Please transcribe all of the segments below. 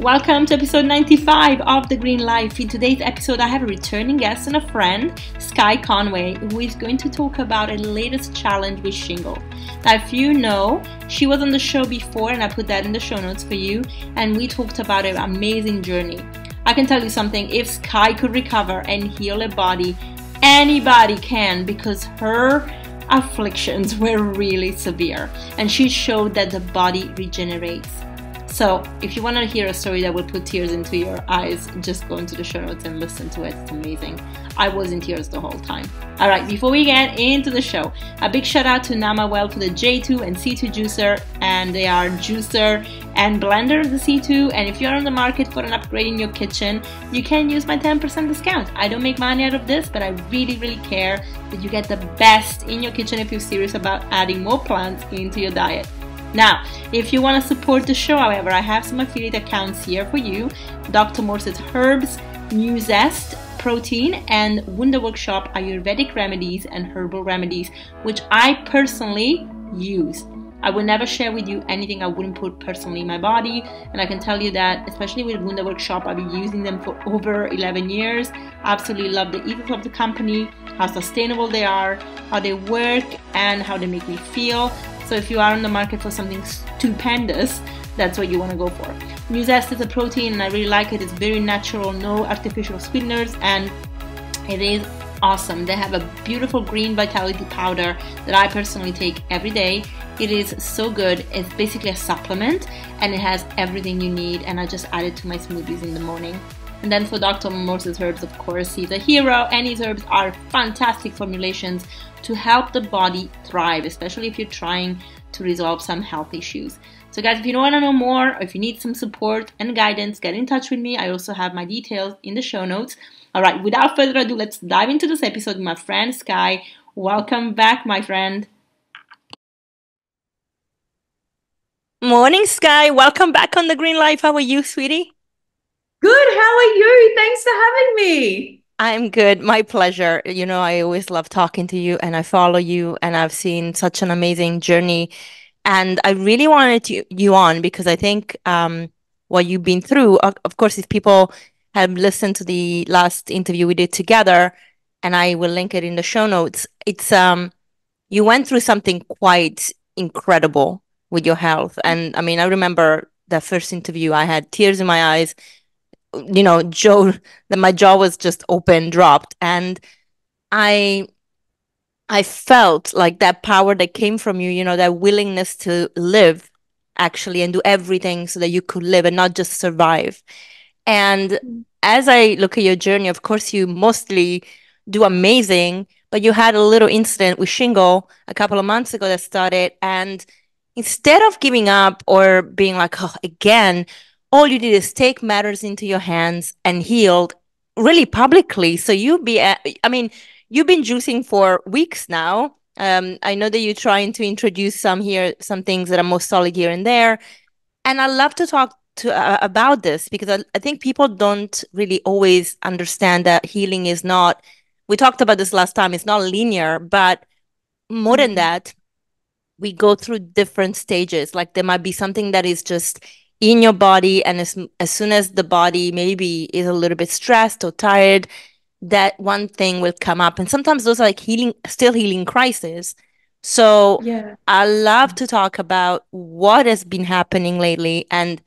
Welcome to episode 95 of The Green Life. In today's episode, I have a returning guest and a friend, Skye Conway, who is going to talk about her latest challenge with shingle. Now, if you know, she was on the show before, and I put that in the show notes for you, and we talked about her amazing journey. I can tell you something, if Skye could recover and heal her body, anybody can, because her afflictions were really severe, and she showed that the body regenerates. So if you want to hear a story that will put tears into your eyes, just go into the show notes and listen to it. It's amazing. I was in tears the whole time. All right, before we get into the show, a big shout out to Namawell for the J2 and C2 juicer, and they are juicer and blender of the C2. And if you're on the market for an upgrade in your kitchen, you can use my 10% discount. I don't make money out of this, but I really care that you get the best in your kitchen if you're serious about adding more plants into your diet. Now, if you want to support the show, however, I have some affiliate accounts here for you. Dr. Morse's Herbs, New Zest, Protein, and Wonder Workshop Ayurvedic remedies and herbal remedies, which I personally use. I will never share with you anything I wouldn't put personally in my body, and I can tell you that, especially with Wonder Workshop, I've been using them for over 11 years. I absolutely love the ethos of the company, how sustainable they are, how they work, and how they make me feel. So if you are on the market for something stupendous, that's what you want to go for. New Zest is a protein and I really like it. It's very natural, no artificial sweeteners, and it is awesome. They have a beautiful green vitality powder that I personally take every day. It is so good. It's basically a supplement and it has everything you need, and I just add it to my smoothies in the morning. And then for Dr. Morse's Herbs, of course, he's a hero, and his herbs are fantastic formulations to help the body thrive, especially if you're trying to resolve some health issues. So guys, if you want to know more, or if you need some support and guidance, get in touch with me. I also have my details in the show notes. All right, without further ado, let's dive into this episode with my friend Skye. Welcome back, my friend. Morning, Skye. Welcome back on The Green Life. How are you, sweetie? Good. How are you? Thanks for having me. I'm good. My pleasure. You know, I always love talking to you, and I follow you, and I've seen such an amazing journey. And I really wanted you on because I think what you've been through, of course, if people have listened to the last interview we did together, and I will link it in the show notes, it's you went through something quite incredible with your health. And I mean, I remember the first interview, I had tears in my eyes, you know, that my jaw was just open, dropped. And I I felt like that power that came from you, you know, that willingness to live actually and do everything so that you could live and not just survive. And as I look at your journey, of course, you mostly do amazing, but you had a little incident with shingle a couple of months ago that started. And instead of giving up or being like, oh, again, all you did is take matters into your hands and healed really publicly. So I mean, you've been juicing for weeks now. I know that you're trying to introduce some things that are more solid here and there. And I love to talk about this because I think people don't really always understand that healing is not, we talked about this last time, it's not linear, but more than Mm. that, we go through different stages. Like there might be something that is just in your body, and as soon as the body maybe is a little bit stressed or tired, that one thing will come up. And sometimes those are like still healing crises. So Yeah. I love to talk about what has been happening lately and,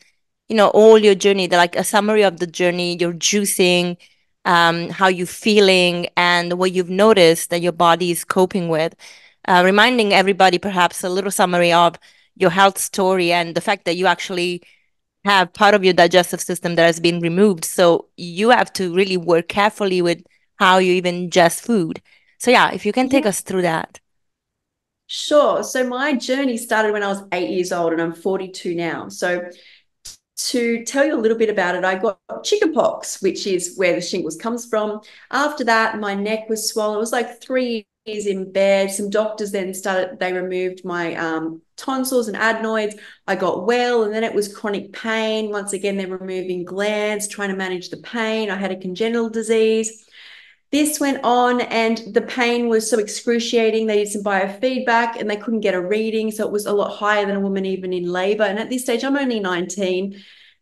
you know, all your journey, like a summary of the journey, your juicing, how you're feeling, and what you've noticed that your body is coping with. Reminding everybody perhaps a little summary of your health story and the fact that you actually have part of your digestive system that has been removed. So you have to really work carefully with how you even ingest food. So yeah, if you can take Yeah. us through that. Sure. So my journey started when I was 8 years old and I'm 42 now. So to tell you a little bit about it, I got chickenpox, which is where the shingles comes from. After that, my neck was swollen. It was like 3 years in bed. Some doctors then they removed my tonsils and adenoids. I got well, and then it was chronic pain. Once again, they're removing glands, trying to manage the pain. I had a congenital disease. This went on, and the pain was so excruciating. They did some biofeedback and they couldn't get a reading. So it was a lot higher than a woman even in labor. And at this stage, I'm only 19.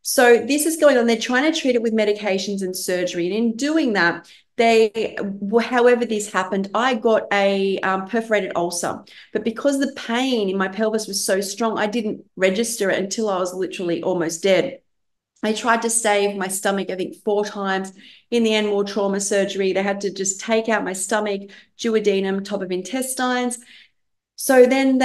So this is going on. They're trying to treat it with medications and surgery. And in doing that, however this happened, I got a perforated ulcer. But because the pain in my pelvis was so strong, I didn't register it until I was literally almost dead. I tried to save my stomach, I think 4 times. In the end, more trauma surgery. They had to just take out my stomach, duodenum, top of intestines. So then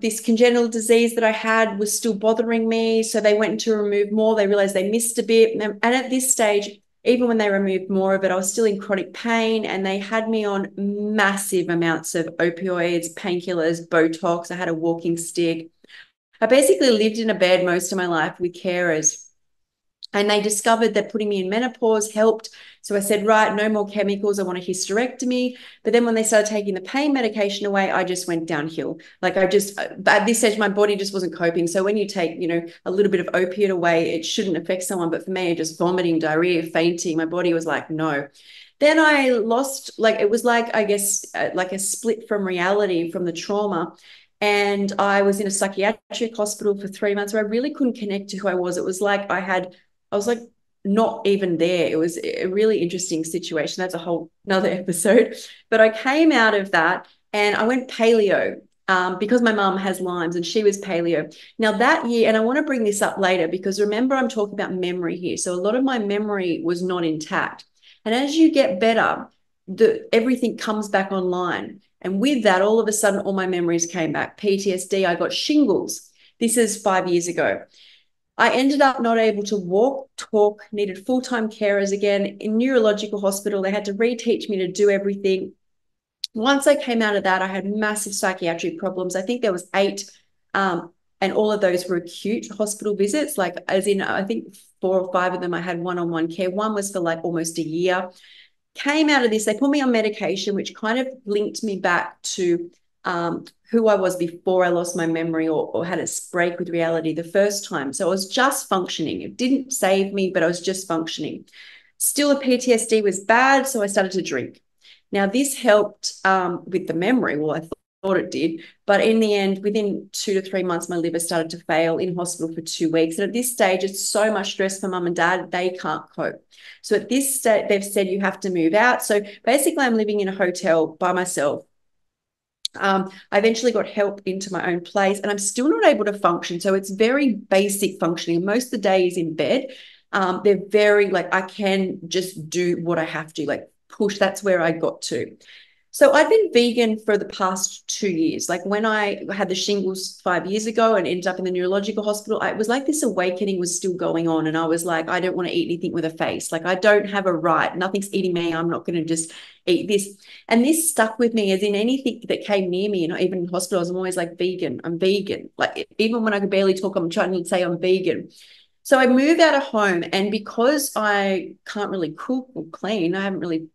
this congenital disease that I had was still bothering me. So they went to remove more. They realized they missed a bit. And at this stage, even when they removed more of it, I was still in chronic pain, and they had me on massive amounts of opioids, painkillers, Botox. I had a walking stick. I basically lived in a bed most of my life with carers. And they discovered that putting me in menopause helped. So I said, right, no more chemicals. I want a hysterectomy. But then when they started taking the pain medication away, I just went downhill. Like at this stage, my body just wasn't coping. So when you take, a little bit of opiate away, it shouldn't affect someone. But for me, just vomiting, diarrhea, fainting, my body was like, no. Then I lost, it was like, I guess, like a split from reality from the trauma. And I was in a psychiatric hospital for 3 months where I really couldn't connect to who I was. It was like I was like not even there. It was a really interesting situation. That's a whole another episode. But I came out of that and I went paleo because my mum has Lyme's and she was paleo. Now that year, and I want to bring this up later because remember I'm talking about memory here. So a lot of my memory was not intact. And as you get better, everything comes back online. And with that, all of a sudden, all my memories came back. PTSD, I got shingles. This is 5 years ago. I ended up not able to walk, talk, needed full-time carers again. In neurological hospital, they had to reteach me to do everything. Once I came out of that, I had massive psychiatric problems. I think there was 8, and all of those were acute hospital visits. Like as in, I think 4 or 5 of them, I had one-on-one care. One was for like almost a year. Came out of this, they put me on medication, which kind of linked me back to who I was before I lost my memory or had a break with reality the first time. So I was just functioning. It didn't save me, but I was just functioning. Still, the PTSD was bad, so I started to drink. Now, this helped with the memory. Well, I thought it did. But in the end, within 2 to 3 months, my liver started to fail in hospital for 2 weeks. And at this stage, it's so much stress for mum and dad, they can't cope. So at this stage, they've said you have to move out. So basically, I'm living in a hotel by myself. I eventually got help into my own place and I'm still not able to function. So it's very basic functioning. Most of the day is in bed. They're very I can just do what I have to, push. That's where I got to. So I've been vegan for the past 2 years. Like when I had the shingles 5 years ago and ended up in the neurological hospital, it was like this awakening was still going on. And I was like, I don't want to eat anything with a face. Like I don't have a right. Nothing's eating me. I'm not going to just eat this. And this stuck with me as in anything that came near me. And even in hospitals, I'm always like vegan. I'm vegan. Like even when I could barely talk, I'm trying to say I'm vegan. So I moved out of home, and because I can't really cook or clean, I haven't really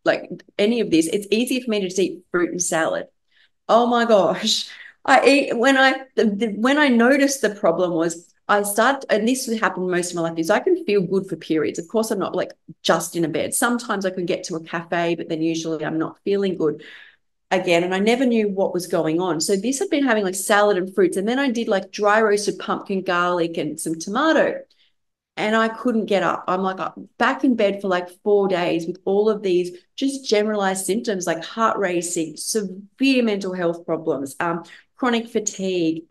any of this. It's easy for me to just eat fruit and salad. Oh my gosh. I eat when I noticed the problem was I started, and this would happen most of my life, is I can feel good for periods. Of course, I'm not just in a bed. Sometimes I can get to a cafe, but then usually I'm not feeling good again. And I never knew what was going on. So this had been having salad and fruits. And then I did dry roasted pumpkin, garlic, and some tomato. And I couldn't get up. I'm back in bed for 4 days with all of these just generalized symptoms like heart racing, severe mental health problems, chronic fatigue,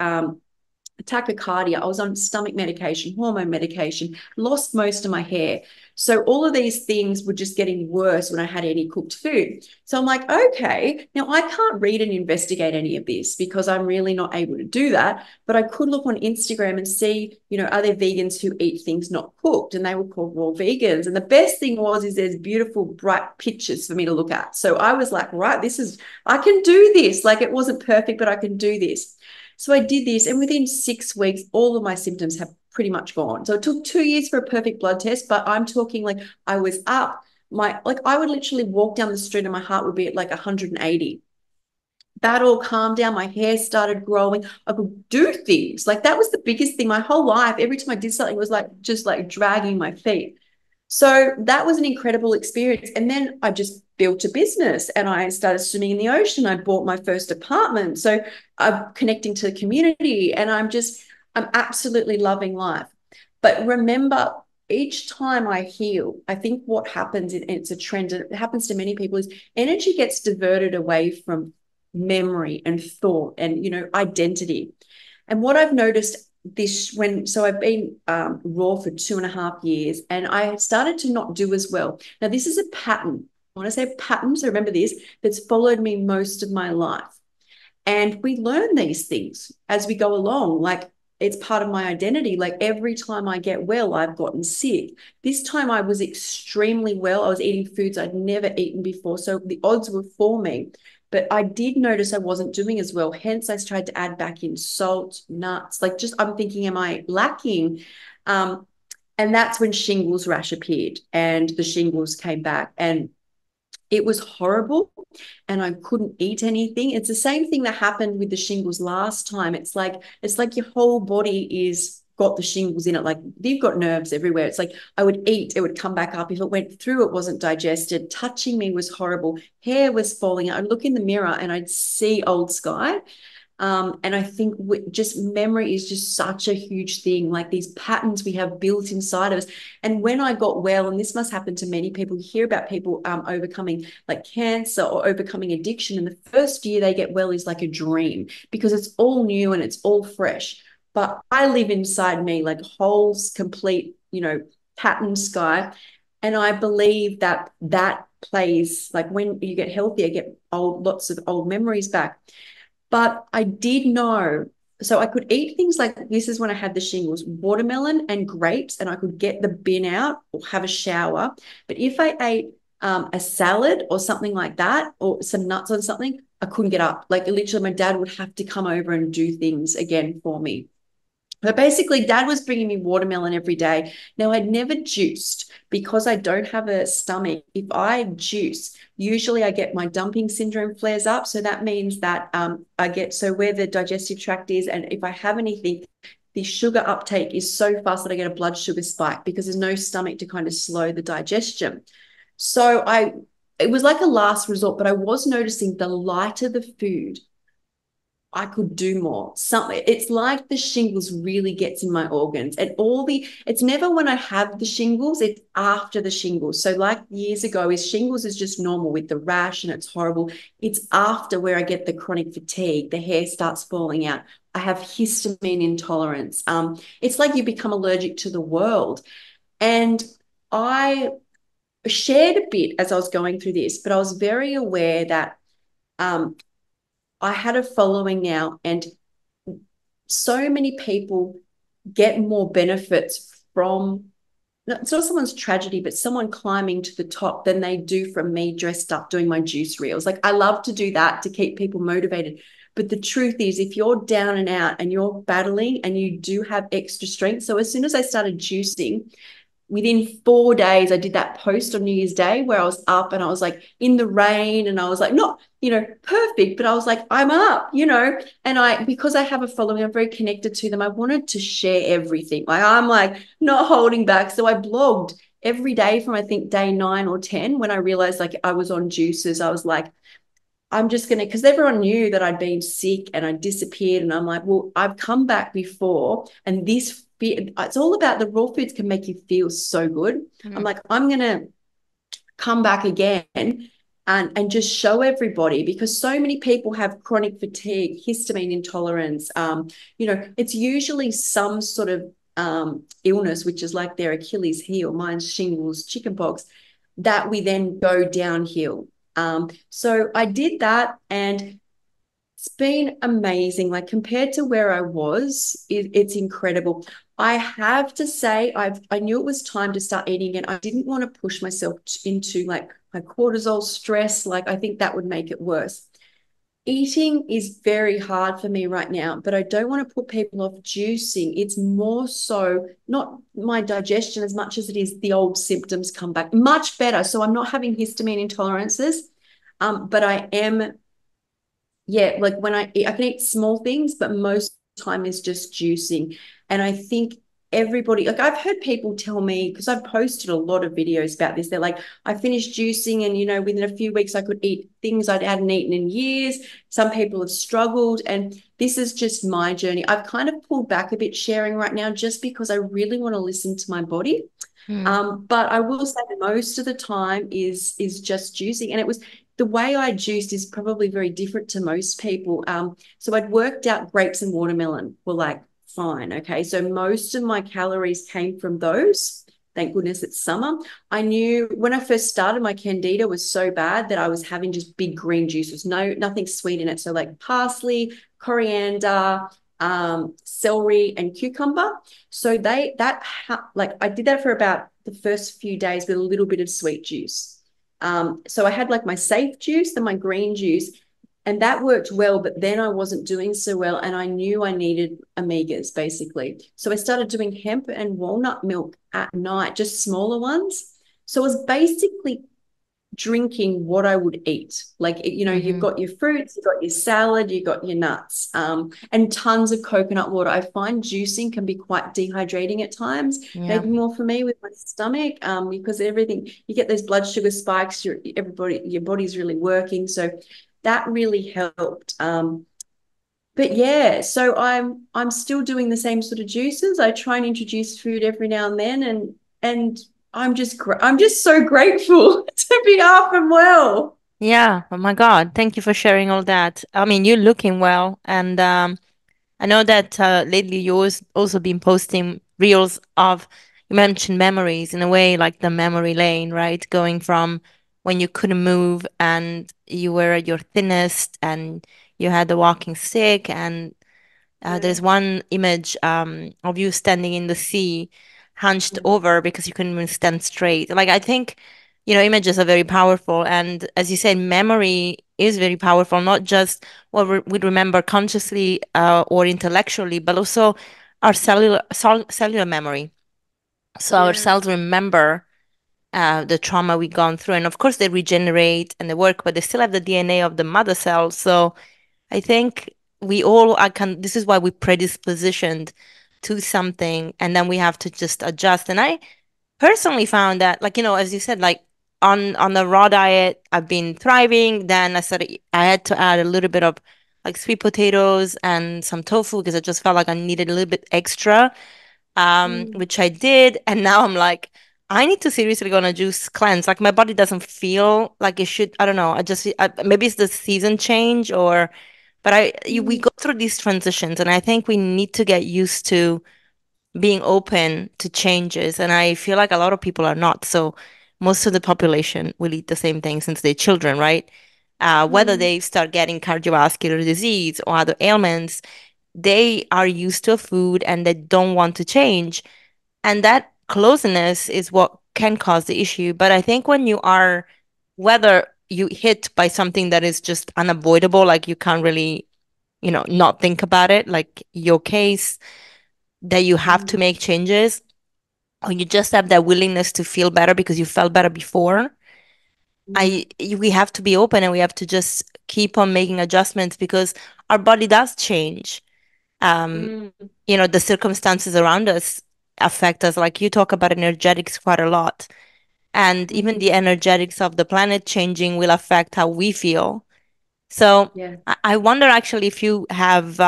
tachycardia. I was on stomach medication, hormone medication, lost most of my hair. So all of these things were just getting worse when I had any cooked food. So I'm like, okay, now I can't read and investigate any of this because I'm really not able to do that. But I could look on Instagram and see, are there vegans who eat things not cooked? And they were called raw vegans. And the best thing is there's beautiful, bright pictures for me to look at. So I was like, right, I can do this. It wasn't perfect, but I can do this. So I did this, and within 6 weeks, all of my symptoms have pretty much gone. So it took 2 years for a perfect blood test, but I'm talking I was up. I would literally walk down the street and my heart would be at 180. That all calmed down. My hair started growing. I could do things. That was the biggest thing. My whole life, every time I did something, was just dragging my feet. So that was an incredible experience. And then I just built a business and I started swimming in the ocean. I bought my first apartment. So I'm connecting to the community and I'm absolutely loving life. But remember, each time I heal, I think what happens, and it's a trend, and it happens to many people, is energy gets diverted away from memory and thought and, identity. And what I've noticed so I've been raw for 2.5 years, and I started to not do as well. Now, this is a pattern. I want to say pattern, so remember this, that's followed me most of my life. And we learn these things as we go along. Like, it's part of my identity. Like, every time I get well, I've gotten sick. This time I was extremely well. I was eating foods I'd never eaten before. So the odds were for me. But I did notice I wasn't doing as well. Hence, I tried to add back in salt, nuts. Like, just, I'm thinking, am I lacking? And that's when shingles rash appeared, and the shingles came back. And it was horrible, and I couldn't eat anything. It's the same thing that happened with the shingles last time. It's like your whole body is got the shingles in it. Like, you've got nerves everywhere. It's like I would eat, it would come back up. If it went through, it wasn't digested. Touching me was horrible. Hair was falling out. I'd look in the mirror and I'd see old Skye. And I think just memory is just such a huge thing, like these patterns we have built inside of us. And when I got well, and this must happen to many people, you hear about people overcoming like cancer or overcoming addiction. And the first year they get well is like a dream, because it's all new and it's all fresh. But I live inside me like whole, complete, pattern Skye. And I believe that plays, like, when you get healthy, I get lots of old memories back. But I did know, so I could eat things like, this is when I had the shingles, watermelon and grapes, and I could get the bin out or have a shower. But if I ate a salad or something like that, or some nuts or something, I couldn't get up. Like, literally, my dad would have to come over and do things again for me. But basically, dad was bringing me watermelon every day. Now, I'd never juiced because I don't have a stomach. If I juice, usually I get my dumping syndrome flares up. So that means that so where the digestive tract is, and if I have anything, the sugar uptake is so fast that I get a blood sugar spike because there's no stomach to kind of slow the digestion. So it was like a last resort, but I was noticing the lighter the food, I could do more. It's like the shingles really gets in my organs, and it's never when I have the shingles, it's after the shingles. So like years ago, shingles is just normal with the rash and it's horrible. It's after where I get the chronic fatigue, the hair starts falling out. I have histamine intolerance. It's like you become allergic to the world. And I shared a bit as I was going through this, but I was very aware that I had a following now, and so many people get more benefits from, it's not someone's tragedy, but someone climbing to the top than they do from me dressed up doing my juice reels. Like, I love to do that to keep people motivated. But the truth is, if you're down and out and you're battling and you do have extra strength. So as soon as I started juicing, within 4 days, I did that post on New Year's Day where I was up and I was like in the rain, and I was like, not, perfect, but I was like, I'm up, and because I have a following, I'm very connected to them. I wanted to share everything. Like, I'm like not holding back. So I blogged every day from, I think, day 9 or 10, when I realized like I was on juices. I was like, I'm just going to, because everyone knew that I'd been sick and I disappeared. And I'm like, well, I've come back before, and it's all about the raw foods can make you feel so good. Mm-hmm. I'm like, I'm going to come back again and just show everybody, because so many people have chronic fatigue, histamine intolerance. It's usually some sort of illness, which is like their Achilles heel. Mine's shingles, chickenpox, that we then go downhill. So I did that, and it's been amazing. Like, compared to where I was, it's incredible. I have to say, I knew it was time to start eating again. I didn't want to push myself into like my cortisol stress. Like, I think that would make it worse. Eating is very hard for me right now, but I don't want to put people off juicing. It's more so not my digestion as much as it is the old symptoms come back much better. So I'm not having histamine intolerances, but I am, like when I eat, I can eat small things, but most time is just juicing. And I think everybody, like I've heard people tell me, because I've posted a lot of videos about this, they're like, I finished juicing and, within a few weeks I could eat things I hadn't eaten in years. Some people have struggled, and this is just my journey. I've kind of pulled back a bit sharing right now just because I really want to listen to my body. Mm. But I will say most of the time is just juicing. And it was the way I juiced is probably very different to most people. So I'd worked out grapes and watermelon were like fine. Okay. So most of my calories came from those. Thank goodness it's summer. I knew when I first started, my candida was so bad that I was having just big green juices, nothing sweet in it. So like parsley, coriander, celery, and cucumber. So like I did that for about the first few days with a little bit of sweet juice. So I had like my safe juice, then my green juice, and that worked well, but then I wasn't doing so well, and I knew I needed omegas basically. So I started doing hemp and walnut milk at night, just smaller ones. So it was basically drinking what I would eat. Like, you've Mm-hmm. got your fruits, you've got your salad, you've got your nuts, and tons of coconut water. I find juicing can be quite dehydrating at times, Yeah. maybe more for me with my stomach, because everything, you get those blood sugar spikes, your body's really working. So that really helped. But yeah, so I'm still doing the same sort of juices. I try and introduce food every now and then, and I'm just so grateful to be up and well. Yeah. Oh my God. Thank you for sharing all that. I mean, you're looking well. And I know that lately you also been posting reels of, you mentioned memories in a way, like the memory lane, right? Going from when you couldn't move and you were at your thinnest and you had the walking stick. And Yeah. there's one image of you standing in the sea, hunched over because you couldn't even stand straight. Like, I think, images are very powerful. And as you said, memory is very powerful, not just what we remember consciously or intellectually, but also our cellular memory. So our Yeah. cells remember the trauma we've gone through. And of course, they regenerate and they work, but they still have the DNA of the mother cells. So I think this is why we predispositioned to something, and then we have to just adjust. And I personally found that, like, as you said, like on the raw diet, I've been thriving. Then I had to add a little bit of like sweet potatoes and some tofu because I just felt like I needed a little bit extra, Mm. which I did. And now I'm like, I need to seriously go on a juice cleanse. Like my body doesn't feel like it should. I don't know. Maybe it's the season change but we Mm. go through these transitions, and I think we need to get used to being open to changes. And I feel like a lot of people are not. So most of the population will eat the same thing since they're children, right? Whether Mm. they start getting cardiovascular disease or other ailments, they are used to a food and they don't want to change. And that closeness is what can cause the issue. But I think whether you hit by something that is just unavoidable, like you can't really, not think about it, like your case, that you have to Mm. make changes, or you just have that willingness to feel better because you felt better before. Mm. We have to be open and we have to just keep on making adjustments because our body does change. Um, Mm. the circumstances around us affect us. Like you talk about energetics quite a lot. And even Mm. the energetics of the planet changing will affect how we feel. So Yeah. I wonder actually if you have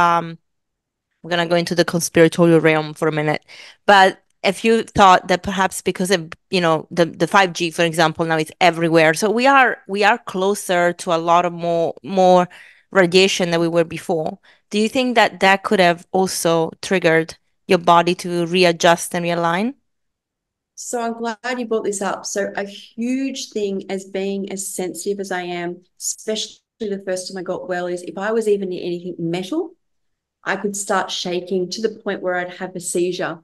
we're gonna go into the conspiratorial realm for a minute. But if you thought that perhaps because of the 5G, for example, now it's everywhere, so we are closer to a lot of more radiation than we were before. Do you think that that could have also triggered your body to readjust and realign? So I'm glad you brought this up. So a huge thing as being as sensitive as I am, especially the first time I got well, is if I was even near anything metal, I could start shaking to the point where I'd have a seizure.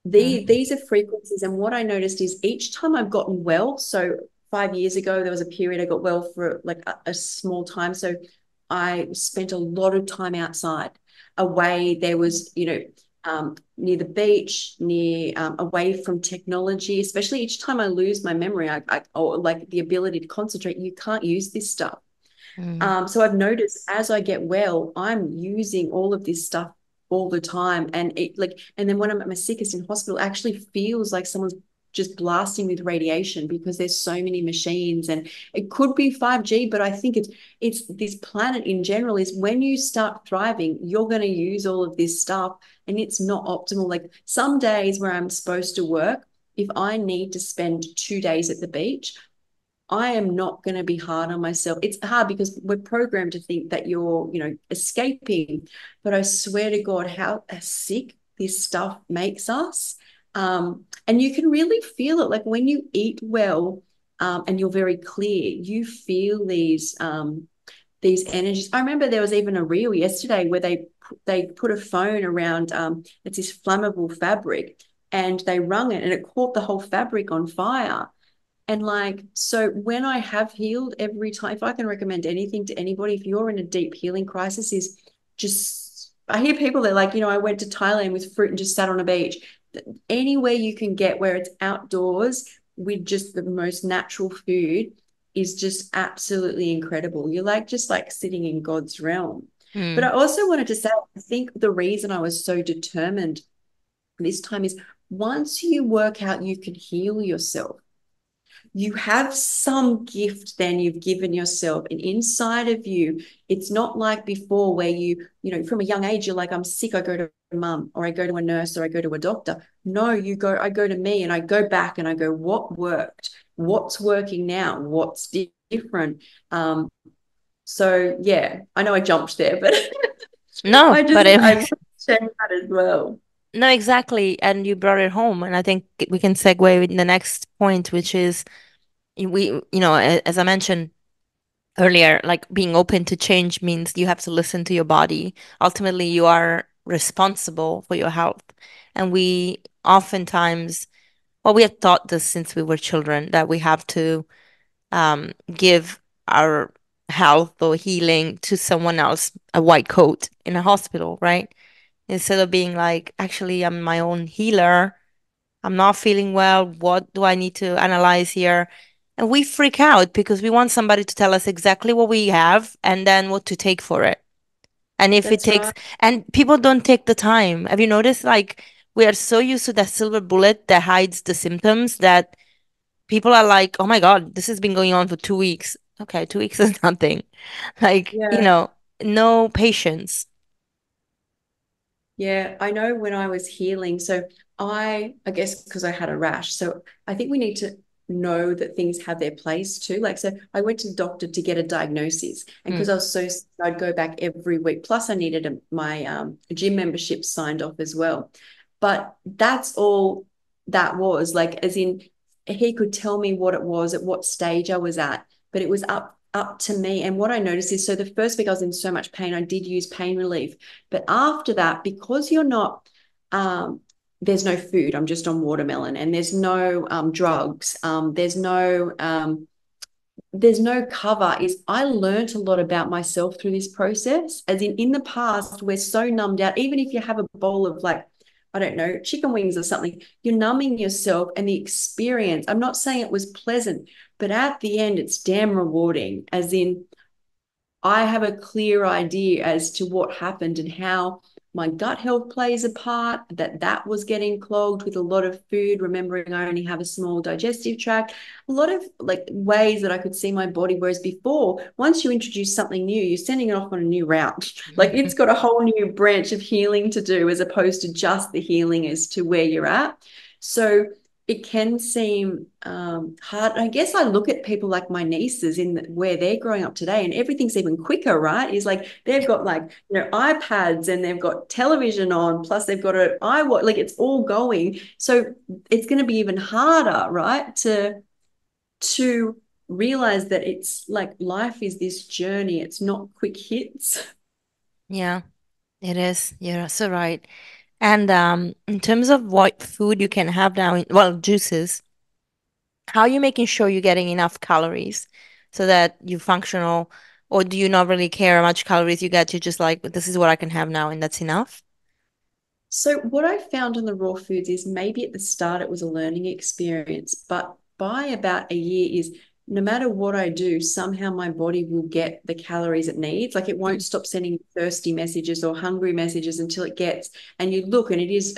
Mm, These are frequencies. And what I noticed is each time I've gotten well, so 5 years ago, there was a period I got well for like a small time. So I spent a lot of time outside, away. There was, near the beach, near away from technology, especially each time I lose my memory, or like the ability to concentrate, you can't use this stuff. mm, So I've noticed as I get well, I'm using all of this stuff all the time. And it like, and then when I'm at my sickest in hospital, it actually feels like someone's just blasting with radiation because there's so many machines. And it could be 5G, but I think it's this planet in general is when you start thriving, you're going to use all of this stuff and it's not optimal. Like some days where I'm supposed to work, if I need to spend 2 days at the beach, I am not going to be hard on myself. It's hard because we're programmed to think that you're, escaping. But I swear to God, how sick this stuff makes us. And you can really feel it. Like when you eat well, and you're very clear, you feel these energies. I remember there was even a reel yesterday where they put a phone around it's this flammable fabric and they wrung it and it caught the whole fabric on fire. And like, so when I have healed every time, if I can recommend anything to anybody, if you're in a deep healing crisis, is just, I hear people that like, I went to Thailand with fruit and just sat on a beach. Anywhere you can get where it's outdoors with just the most natural food is just absolutely incredible. You're like, just like sitting in God's realm. But I Mm. also wanted to say, I think the reason I was so determined this time is once you work out you can heal yourself, you have some gift then you've given yourself, and inside of you it's not like before where from a young age you're like, I'm sick, I go to mum or I go to a nurse or I go to a doctor. No, I go to me and I go back and I go, what worked, what's working now, what's different. So yeah, I know I jumped there, but No, but I want to share that as well. no, exactly. And you brought it home. And I think we can segue with the next point, which is as I mentioned earlier, like being open to change means you have to listen to your body. Ultimately, you are responsible for your health. And we oftentimes, well, we have taught this since we were children that we have to give our health or healing to someone else, a white coat in a hospital, right? Instead of being like, actually, I'm my own healer. I'm not feeling well. What do I need to analyze here? And we freak out because we want somebody to tell us exactly what we have and then what to take for it. And if it That's takes, right. and people don't take the time. Have you noticed? Like, we are so used to that silver bullet that hides the symptoms that people are like, oh my God, this has been going on for 2 weeks. Okay, 2 weeks is nothing. Like, Yeah. no patience. Yeah, I know when I was healing. So I guess because I had a rash. So I think we need to know that things have their place too. Like, so I went to the doctor to get a diagnosis, and because Mm. I was so sick, I'd go back every week. Plus, I needed my gym membership signed off as well. But that's all that was like, as in, he could tell me what it was, at what stage I was at, but it was up to me. And what I noticed is, so the first week I was in so much pain, I did use pain relief. But after that, because you're not, there's no food, I'm just on watermelon, and there's no drugs, there's no cover. Is I learned a lot about myself through this process. As in the past, we're so numbed out. Even if you have a bowl of like, I don't know, chicken wings or something, you're numbing yourself and the experience. I'm not saying it was pleasant, but at the end, it's damn rewarding. As in, I have a clear idea as to what happened and how my gut health plays a part, that was getting clogged with a lot of food, remembering I only have a small digestive tract, a lot of like ways that I could see my body. Whereas before, once you introduce something new, you're sending it off on a new route. Like it's got a whole new branch of healing to do as opposed to just the healing as to where you're at. So it can seem hard. I guess I look at people like my nieces where they're growing up today, and everything's even quicker, right? Is like they've got like iPads and they've got television on, plus they've got an iWatch. Like it's all going, so it's going to be even harder, right? To realize that it's like life is this journey. It's not quick hits. Yeah, it is. You're so right. And in terms of what food you can have now, well, juices, how are you making sure you're getting enough calories so that you're functional, or do you not really care how much calories you get? You're just like, this is what I can have now, and that's enough. So what I found on the raw foods is maybe at the start it was a learning experience, but by about a year is no matter what I do, somehow my body will get the calories it needs. Like it won't stop sending thirsty messages or hungry messages until it gets, and you look and it is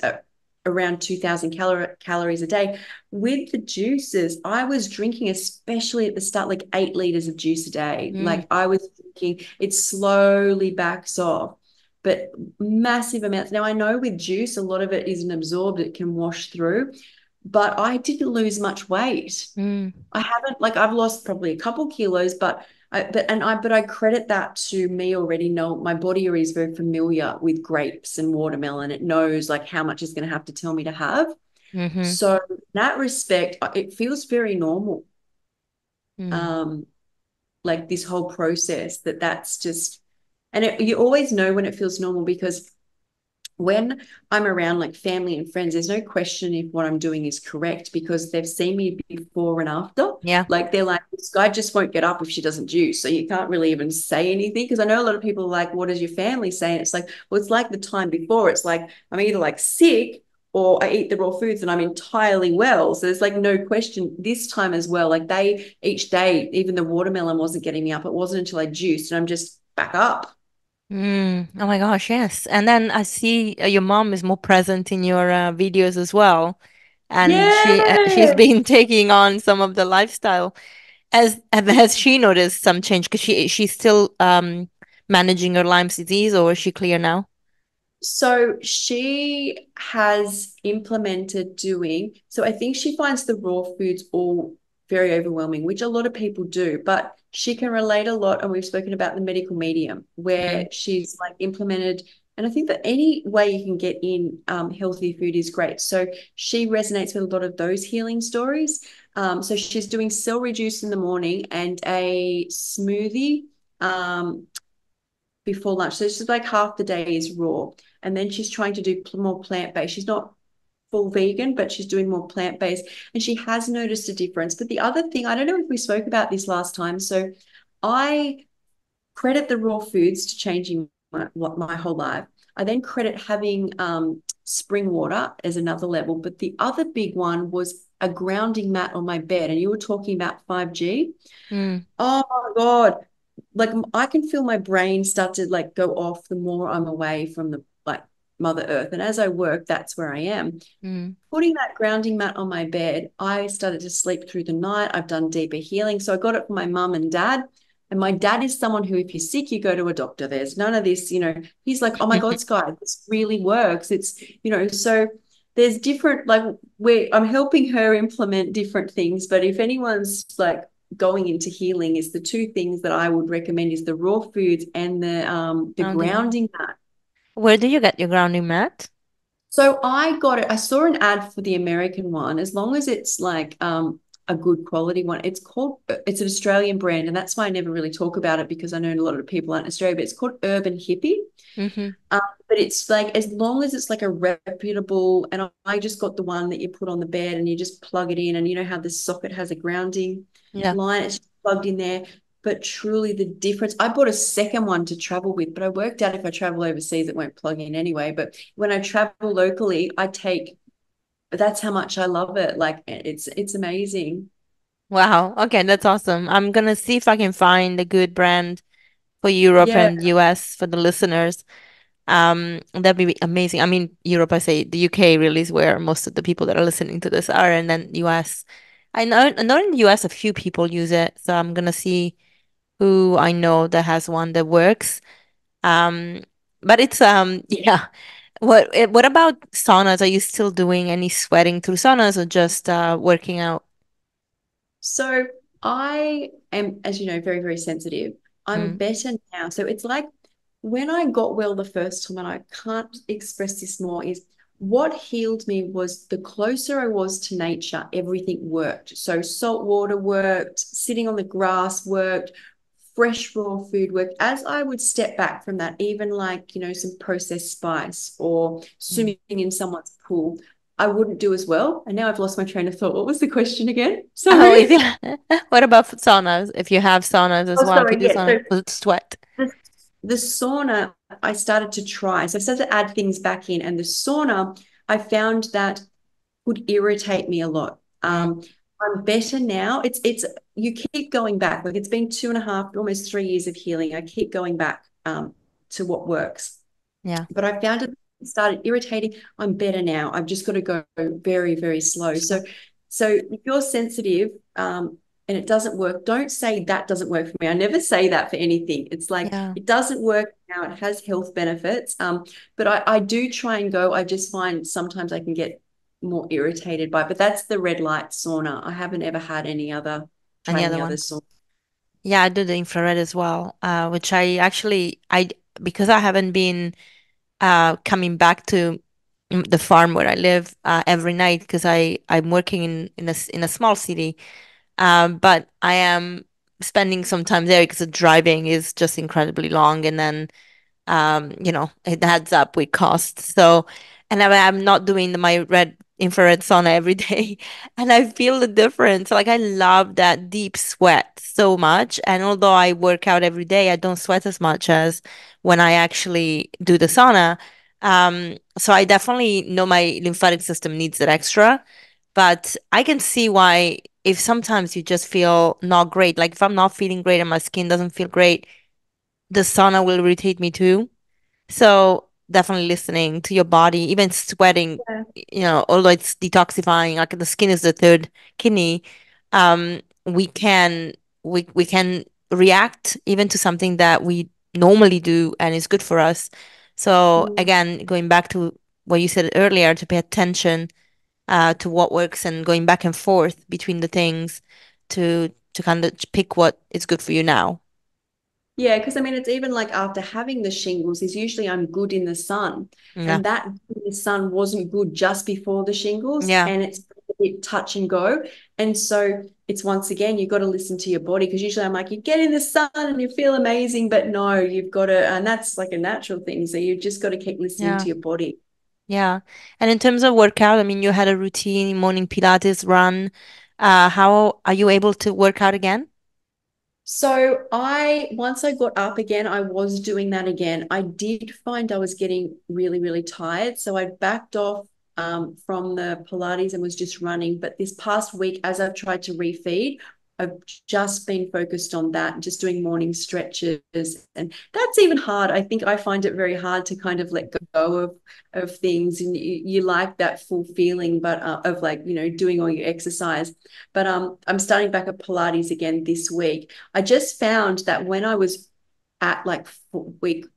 around 2000 calories a day. With the juices, I was drinking, especially at the start, like 8 liters of juice a day. Mm. Like I was drinking, it slowly backs off, but massive amounts. Now I know with juice, a lot of it isn't absorbed, it can wash through, but I didn't lose much weight. Mm. I haven't, like I've lost probably a couple kilos, but I credit that to me already know my body is very familiar with grapes and watermelon. It knows like how much it's going to have to tell me to have. Mm-hmm. So in that respect, it feels very normal. Mm. Um, like this whole process that's just, and you always know when it feels normal because when I'm around like family and friends, there's no question if what I'm doing is correct because they've seen me before and after. Yeah. Like they're like, Skye just won't get up if she doesn't juice. So you can't really even say anything. Because I know a lot of people are like, what does your family say? And it's like, well, it's like the time before. It's like I'm either like sick or I eat the raw foods and I'm entirely well. So there's like no question this time as well. Like they each day, even the watermelon wasn't getting me up. It wasn't until I juiced and I'm just back up. Mm. Oh my gosh, yes. And then I see your mom is more present in your videos as well, and she's Yeah. been taking on some of the lifestyle. Has she noticed some change? Because she's still managing her Lyme's disease, or is she clear now? So she has implemented doing, so I think she finds the raw foods all very overwhelming, which a lot of people do, but she can relate a lot. And we've spoken about the medical medium where Mm. she's like implemented. And I think that any way you can get in healthy food is great. So she resonates with a lot of those healing stories. So she's doing celery juice in the morning and a smoothie. Before lunch. So she's like half the day is raw. And then she's trying to do more plant-based. She's not full vegan, but she's doing more plant-based. And she has noticed a difference. But the other thing, I don't know if we spoke about this last time. So I credit the raw foods to changing my whole life. I then credit having spring water as another level. But the other big one was a grounding mat on my bed. And you were talking about 5G. Mm. Oh my God. Like I can feel my brain start to like go off the more I'm away from the like Mother Earth. And as I work, that's where I am. Mm. Putting that grounding mat on my bed, I started to sleep through the night. I've done deeper healing. So I got it from my mum and dad. And my dad is someone who, if you're sick, you go to a doctor. There's none of this, he's like, oh my God, Skye, this really works. So there's different, like I'm helping her implement different things. But if anyone's like going into healing, is the two things that I would recommend is the raw foods and the Grounding. grounding mat. Where do you get your grounding mat? So I got it. I saw an ad for the American one. As long as it's like a good quality one, it's an Australian brand, and that's why I never really talk about it because I know a lot of people aren't in Australia. But it's called Urban Hippie. Mm-hmm. But it's like as long as it's like a reputable, and I just got the one that you put on the bed and you just plug it in, and you know how the socket has a grounding Yeah. line, it's just plugged in there. But truly, the difference, I bought a second one to travel with, but I worked out if I travel overseas, it won't plug in anyway. But when I travel locally, that's how much I love it. Like it's amazing. Wow. Okay, that's awesome. I'm gonna see if I can find a good brand for Europe Yeah. and US for the listeners. That'd be amazing. I mean, Europe, I say the UK really is where most of the people that are listening to this are, and then US. I know in the US a few people use it, so I'm gonna see who I know that has one that works. Um, but it's yeah. What about saunas? Are you still doing any sweating through saunas or just working out? So I am, as you know, very, very sensitive. I'm Mm. better now. So it's like when I got well the first time, and I can't express this more, is what healed me was the closer I was to nature, everything worked. So salt water worked, sitting on the grass worked, fresh raw food worked. As I would step back from that, even like, some processed spice or Mm. swimming in someone's pool, I wouldn't do as well. And now I've lost my train of thought. What was the question again? Oh, if Sorry. you, what about saunas? If you have saunas as Oh, well, if you sorry. do Yeah. sauna So for sweat. the, the sauna, I started to try. So I started to add things back in. And the sauna, I found that would irritate me a lot. Mm. I'm better now. It's you keep going back. Like it's been 2.5, almost 3 years of healing. I keep going back to what works. Yeah. But I found it started irritating. I'm better now. I've just got to go very, very slow. So, So if you're sensitive, and it doesn't work, don't say that doesn't work for me. I never say that for anything. It's like yeah. it doesn't work now. It has health benefits. But I do try and go. I just find sometimes I can get more irritated by it. But that's the red light sauna. I haven't ever had Any tried other any other one? sauna. Yeah, I do the infrared as well, which I actually I because I haven't been coming back to the farm where I live every night because I'm working in a small city, but I am spending some time there because the driving is just incredibly long, and then it adds up with costs. So, and I'm not doing my red infrared sauna every day, and I feel the difference. Like I love that deep sweat so much, and although I work out every day, I don't sweat as much as when I actually do the sauna. So I definitely know my lymphatic system needs that extra, but I can see why if sometimes you just feel not great, like if I'm not feeling great and my skin doesn't feel great, the sauna will irritate me too. So definitely listening to your body, even sweating, Yeah. although it's detoxifying, like the skin is the third kidney, we can we can react even to something that we normally do and is good for us. So Mm. again, going back to what you said earlier, to pay attention to what works and going back and forth between the things to kind of pick what is good for you now. Yeah, because I mean, it's even like after having the shingles, is usually I'm good in the sun. Yeah. And that good in the sun wasn't good just before the shingles, Yeah. and it's a bit touch and go. And so it's once again, you've got to listen to your body because usually I'm like, you get in the sun and you feel amazing, but no, you've got to, and that's like a natural thing. So you've just got to keep listening Yeah. to your body. Yeah. And in terms of workout, I mean, you had a routine, morning Pilates, run. How are you able to work out again? So once I got up again, I was doing that again. I did find I was getting really, really tired. So I backed off from the Pilates and was just running. But this past week, as I've tried to refeed, I've just been focused on that, just doing morning stretches. And that's even hard. I think I find it very hard to kind of let go of things. And you like that full feeling, but of like, doing all your exercise. But I'm starting back at Pilates again this week. I just found that when I was at like week,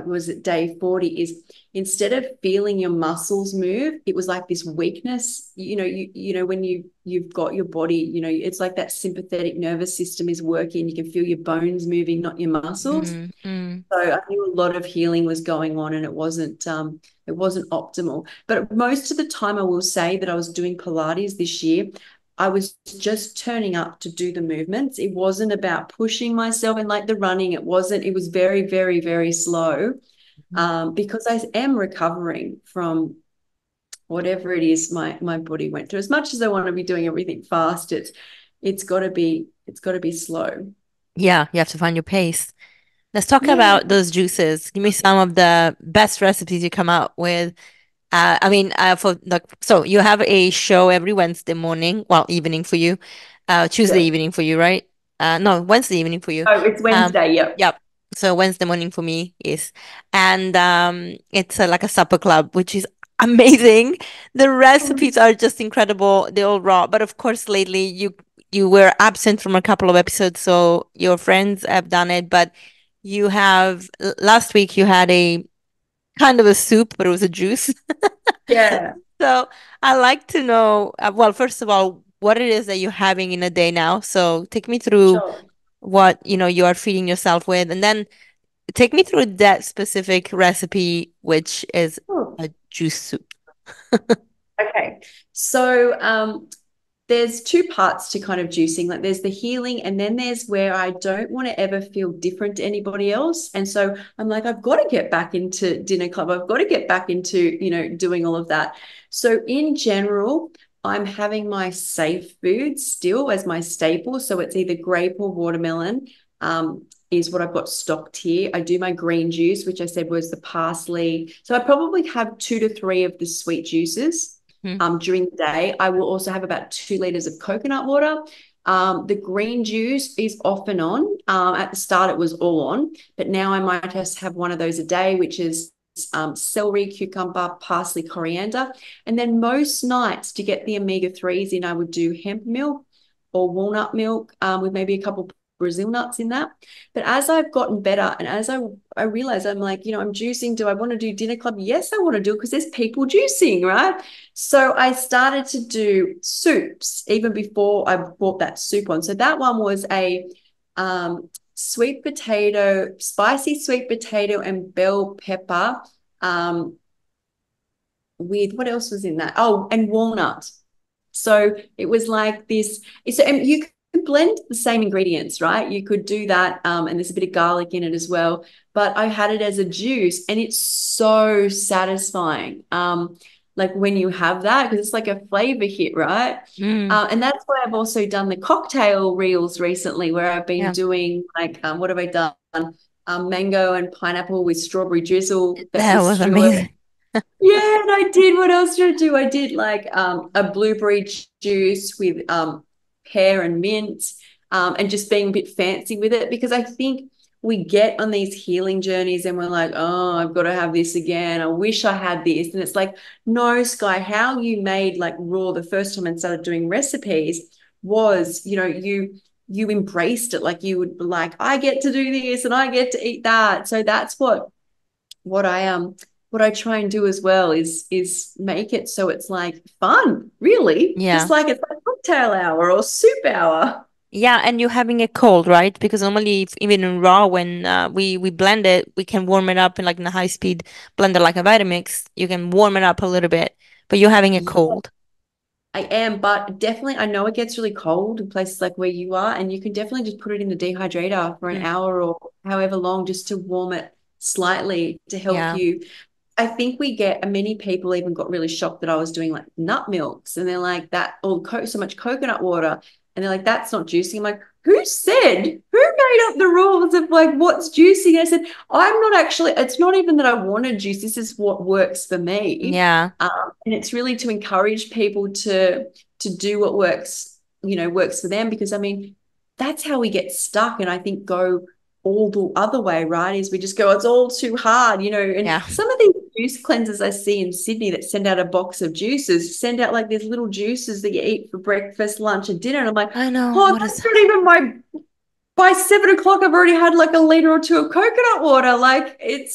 was it day 40, is instead of feeling your muscles move, it was like this weakness. When you've got your body, it's like that sympathetic nervous system is working. You can feel your bones moving, not your muscles. Mm, mm. So I knew a lot of healing was going on, and it wasn't optimal. But most of the time, I will say that I was doing Pilates this year. I was just turning up to do the movements. It wasn't about pushing myself and like the running. It wasn't. It was very, very, very slow, because I am recovering from whatever it is my body went through. As much as I want to be doing everything fast, it's got to be slow. Yeah, you have to find your pace. Let's talk Yeah. about those juices. Give me some of the best recipes you come out with. I mean, for like, so you have a show every Wednesday morning, well, evening for you, Tuesday Yeah. evening for you, right? No, Wednesday evening for you. Oh, it's Um, Wednesday. Yep. yep. So Wednesday morning for me is, and it's like a supper club, which is amazing. The recipes are just incredible. They're all raw, but of course, lately you were absent from a couple of episodes, so your friends have done it, but you have last week you had a kind of a soup, but it was a juice. Yeah. So I like to know, well, first of all, what it is that you're having in a day now. So take me through Sure. what, you are feeding yourself with, and then take me through that specific recipe, which is Oh, a juice soup. okay. So there's two parts to kind of juicing. Like there's the healing, and then there's where I don't want to ever feel different to anybody else. And so I'm like, I've got to get back into dinner club. I've got to get back into, doing all of that. So in general, I'm having my safe food still as my staple. So it's either grape or watermelon. Is what I've got stocked here. I do my green juice, which I said was the parsley. So I probably have 2 to 3 of the sweet juices. Mm. during the day. I will also have about 2 liters of coconut water. The green juice is off and on. At the start, it was all on, but now I might just have one of those a day, which is celery, cucumber, parsley, coriander. And then most nights to get the omega-3s in, I would do hemp milk or walnut milk with maybe a couple Brazil nuts in that. But as I've gotten better and as I realize I'm like, I'm juicing. Do I want to do dinner club? Yes, I want to do it because there's people juicing, right? So I started to do soups even before I bought that soup on. So that one was a sweet potato, spicy sweet potato and bell pepper with what else was in that? Oh, and walnut. So it was like this. So, and you could blend the same ingredients, right? You could do that, and there's a bit of garlic in it as well. But I had it as a juice, and it's so satisfying. Like when you have that, because it's like a flavor hit, right? Mm. And that's why I've also done the cocktail reels recently, where I've been Yeah. doing like, what have I done? Mango and pineapple with strawberry drizzle, That pepper was stew. amazing. Yeah, and I did. What else did I do? I did like a blueberry juice with pear and mint, and just being a bit fancy with it because I think we get on these healing journeys and we're like, oh, I've got to have this again. I wish I had this. And it's like, no, Skye, how you made like raw the first time and started doing recipes was, you embraced it. Like you would be like, I get to do this and I get to eat that. So that's what I try and do as well is make it so it's like fun, really, just Yeah. like it's like cocktail hour or soup hour. Yeah, and you're having a cold, right? Because normally, if, even in raw, when we blend it, we can warm it up in like in a high speed blender, like a Vitamix. You can warm it up a little bit, but you're having a Yeah, cold. I am, but definitely I know it gets really cold in places like where you are, and you can definitely just put it in the dehydrator for an Mm. hour or however long just to warm it slightly to help Yeah, you. I think we get many people even got really shocked that I was doing like nut milks and they're like that or so much coconut water and they're like that's not juicing. I'm like, who made up the rules of like what's juicing? I said, I'm not actually, it's not even that I want to juice. This is what works for me. yeah, And it's really to encourage people to do what works for them because I mean that's how we get stuck and I think go all the other way, right? Is we just go, it's all too hard, and yeah. some of these juice cleansers I see in Sydney that send out a box of juices, send out like these little juices that you eat for breakfast, lunch, and dinner. And I'm like, I know. oh, What is? that's not even by 7 o'clock, I've already had like a liter or two of coconut water. Like I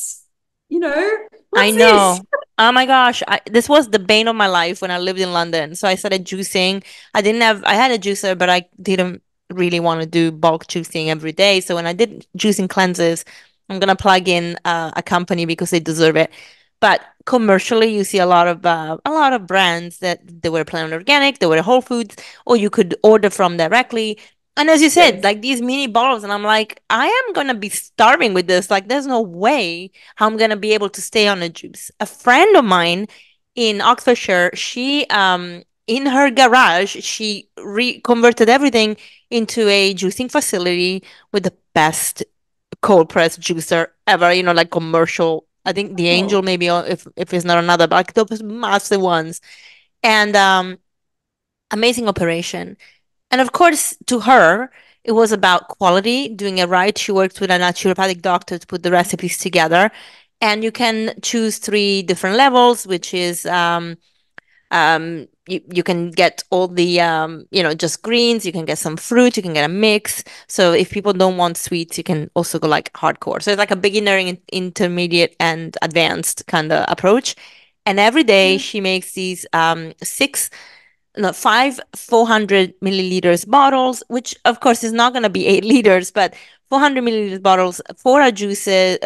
what's this? know. Oh my gosh. This was the bane of my life when I lived in London. So I started juicing. I had a juicer, but I didn't really want to do bulk juicing every day. So when I did juicing cleanses, I'm gonna plug in a company because they deserve it. But commercially, you see a lot of brands that they were plain organic, they were Whole Foods, or you could order from directly. And as you said, Yes. like these mini bottles, and I'm like, I am gonna be starving with this. Like, there's no way how I'm gonna be able to stay on a juice. A friend of mine in Oxfordshire, she in her garage, she reconverted everything into a juicing facility with the best cold press juicer ever, like commercial. I think the Angel Oh, maybe if it's not another, but like those massive ones. And amazing operation. And of course, to her, it was about quality, doing it right. She worked with a naturopathic doctor to put the recipes together. And you can choose three different levels, which is you can get all the just greens, you can get some fruit, you can get a mix. So if people don't want sweets, you can also go like hardcore. So it's like a beginner, intermediate, and advanced kind of approach. And every day yeah. she makes these six no, five 400 milliliters bottles, which of course is not going to be 8 liters, but 400 milliliters bottles, four are juices,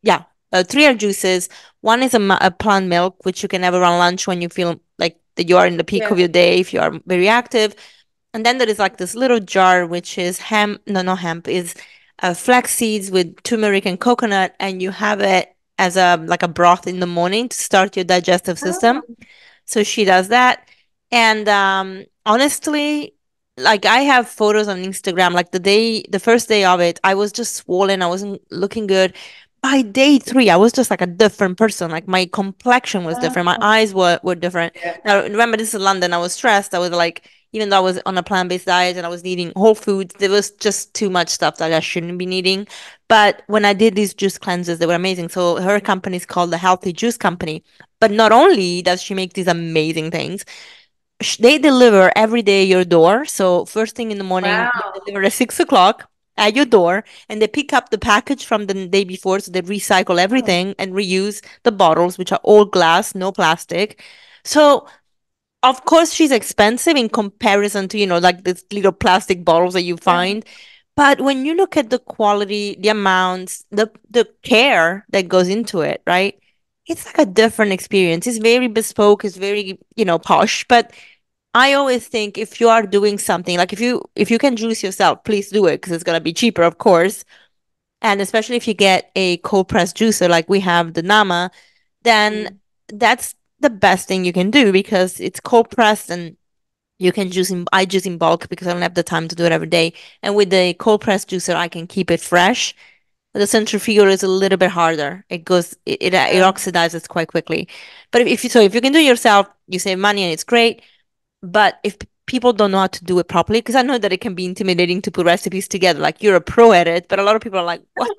yeah, three are juices. One is a plant milk, which you can have around lunch when you feel like that you are in the peak Yeah. of your day, if you are very active. And then there is like this little jar, which is hemp, no, not hemp, is flax seeds with turmeric and coconut, and you have it as a like a broth in the morning to start your digestive system. Oh, So she does that. And honestly, like I have photos on Instagram, like the first day of it, I was just swollen. I wasn't looking good. by day three, I was just like a different person. Like my complexion was different. My eyes were different. Yeah. Now, remember, this is London. I was stressed. I was like, even though I was on a plant-based diet and I was eating whole foods, there was just too much stuff that I shouldn't be eating. But when I did these juice cleanses, they were amazing. So her company is called the Healthy Juice Company. But not only does she make these amazing things, they deliver every day your door. So first thing in the morning, they Wow. deliver at 6 o'clock at your door, and they pick up the package from the day before. So they recycle everything and reuse the bottles, which are all glass, no plastic. So of course she's expensive in comparison to, like these little plastic bottles that you Yeah. find. But when you look at the quality, the amounts, the care that goes into it, right? It's like a different experience. It's very bespoke, it's very, posh, but I always think if you are doing something, like if you can juice yourself, please do it because it's gonna be cheaper, of course. And especially if you get a cold pressed juicer like we have the Nama, then Mm. that's the best thing you can do because it's cold pressed and you can juice in I juice in bulk because I don't have the time to do it every day. And with the cold pressed juicer I can keep it fresh. The centrifugal is a little bit harder. It Yeah. oxidizes quite quickly. But if you can do it yourself, you save money and it's great. But if people don't know how to do it properly, because I know that it can be intimidating to put recipes together, like you're a pro at it, but a lot of people are like, what?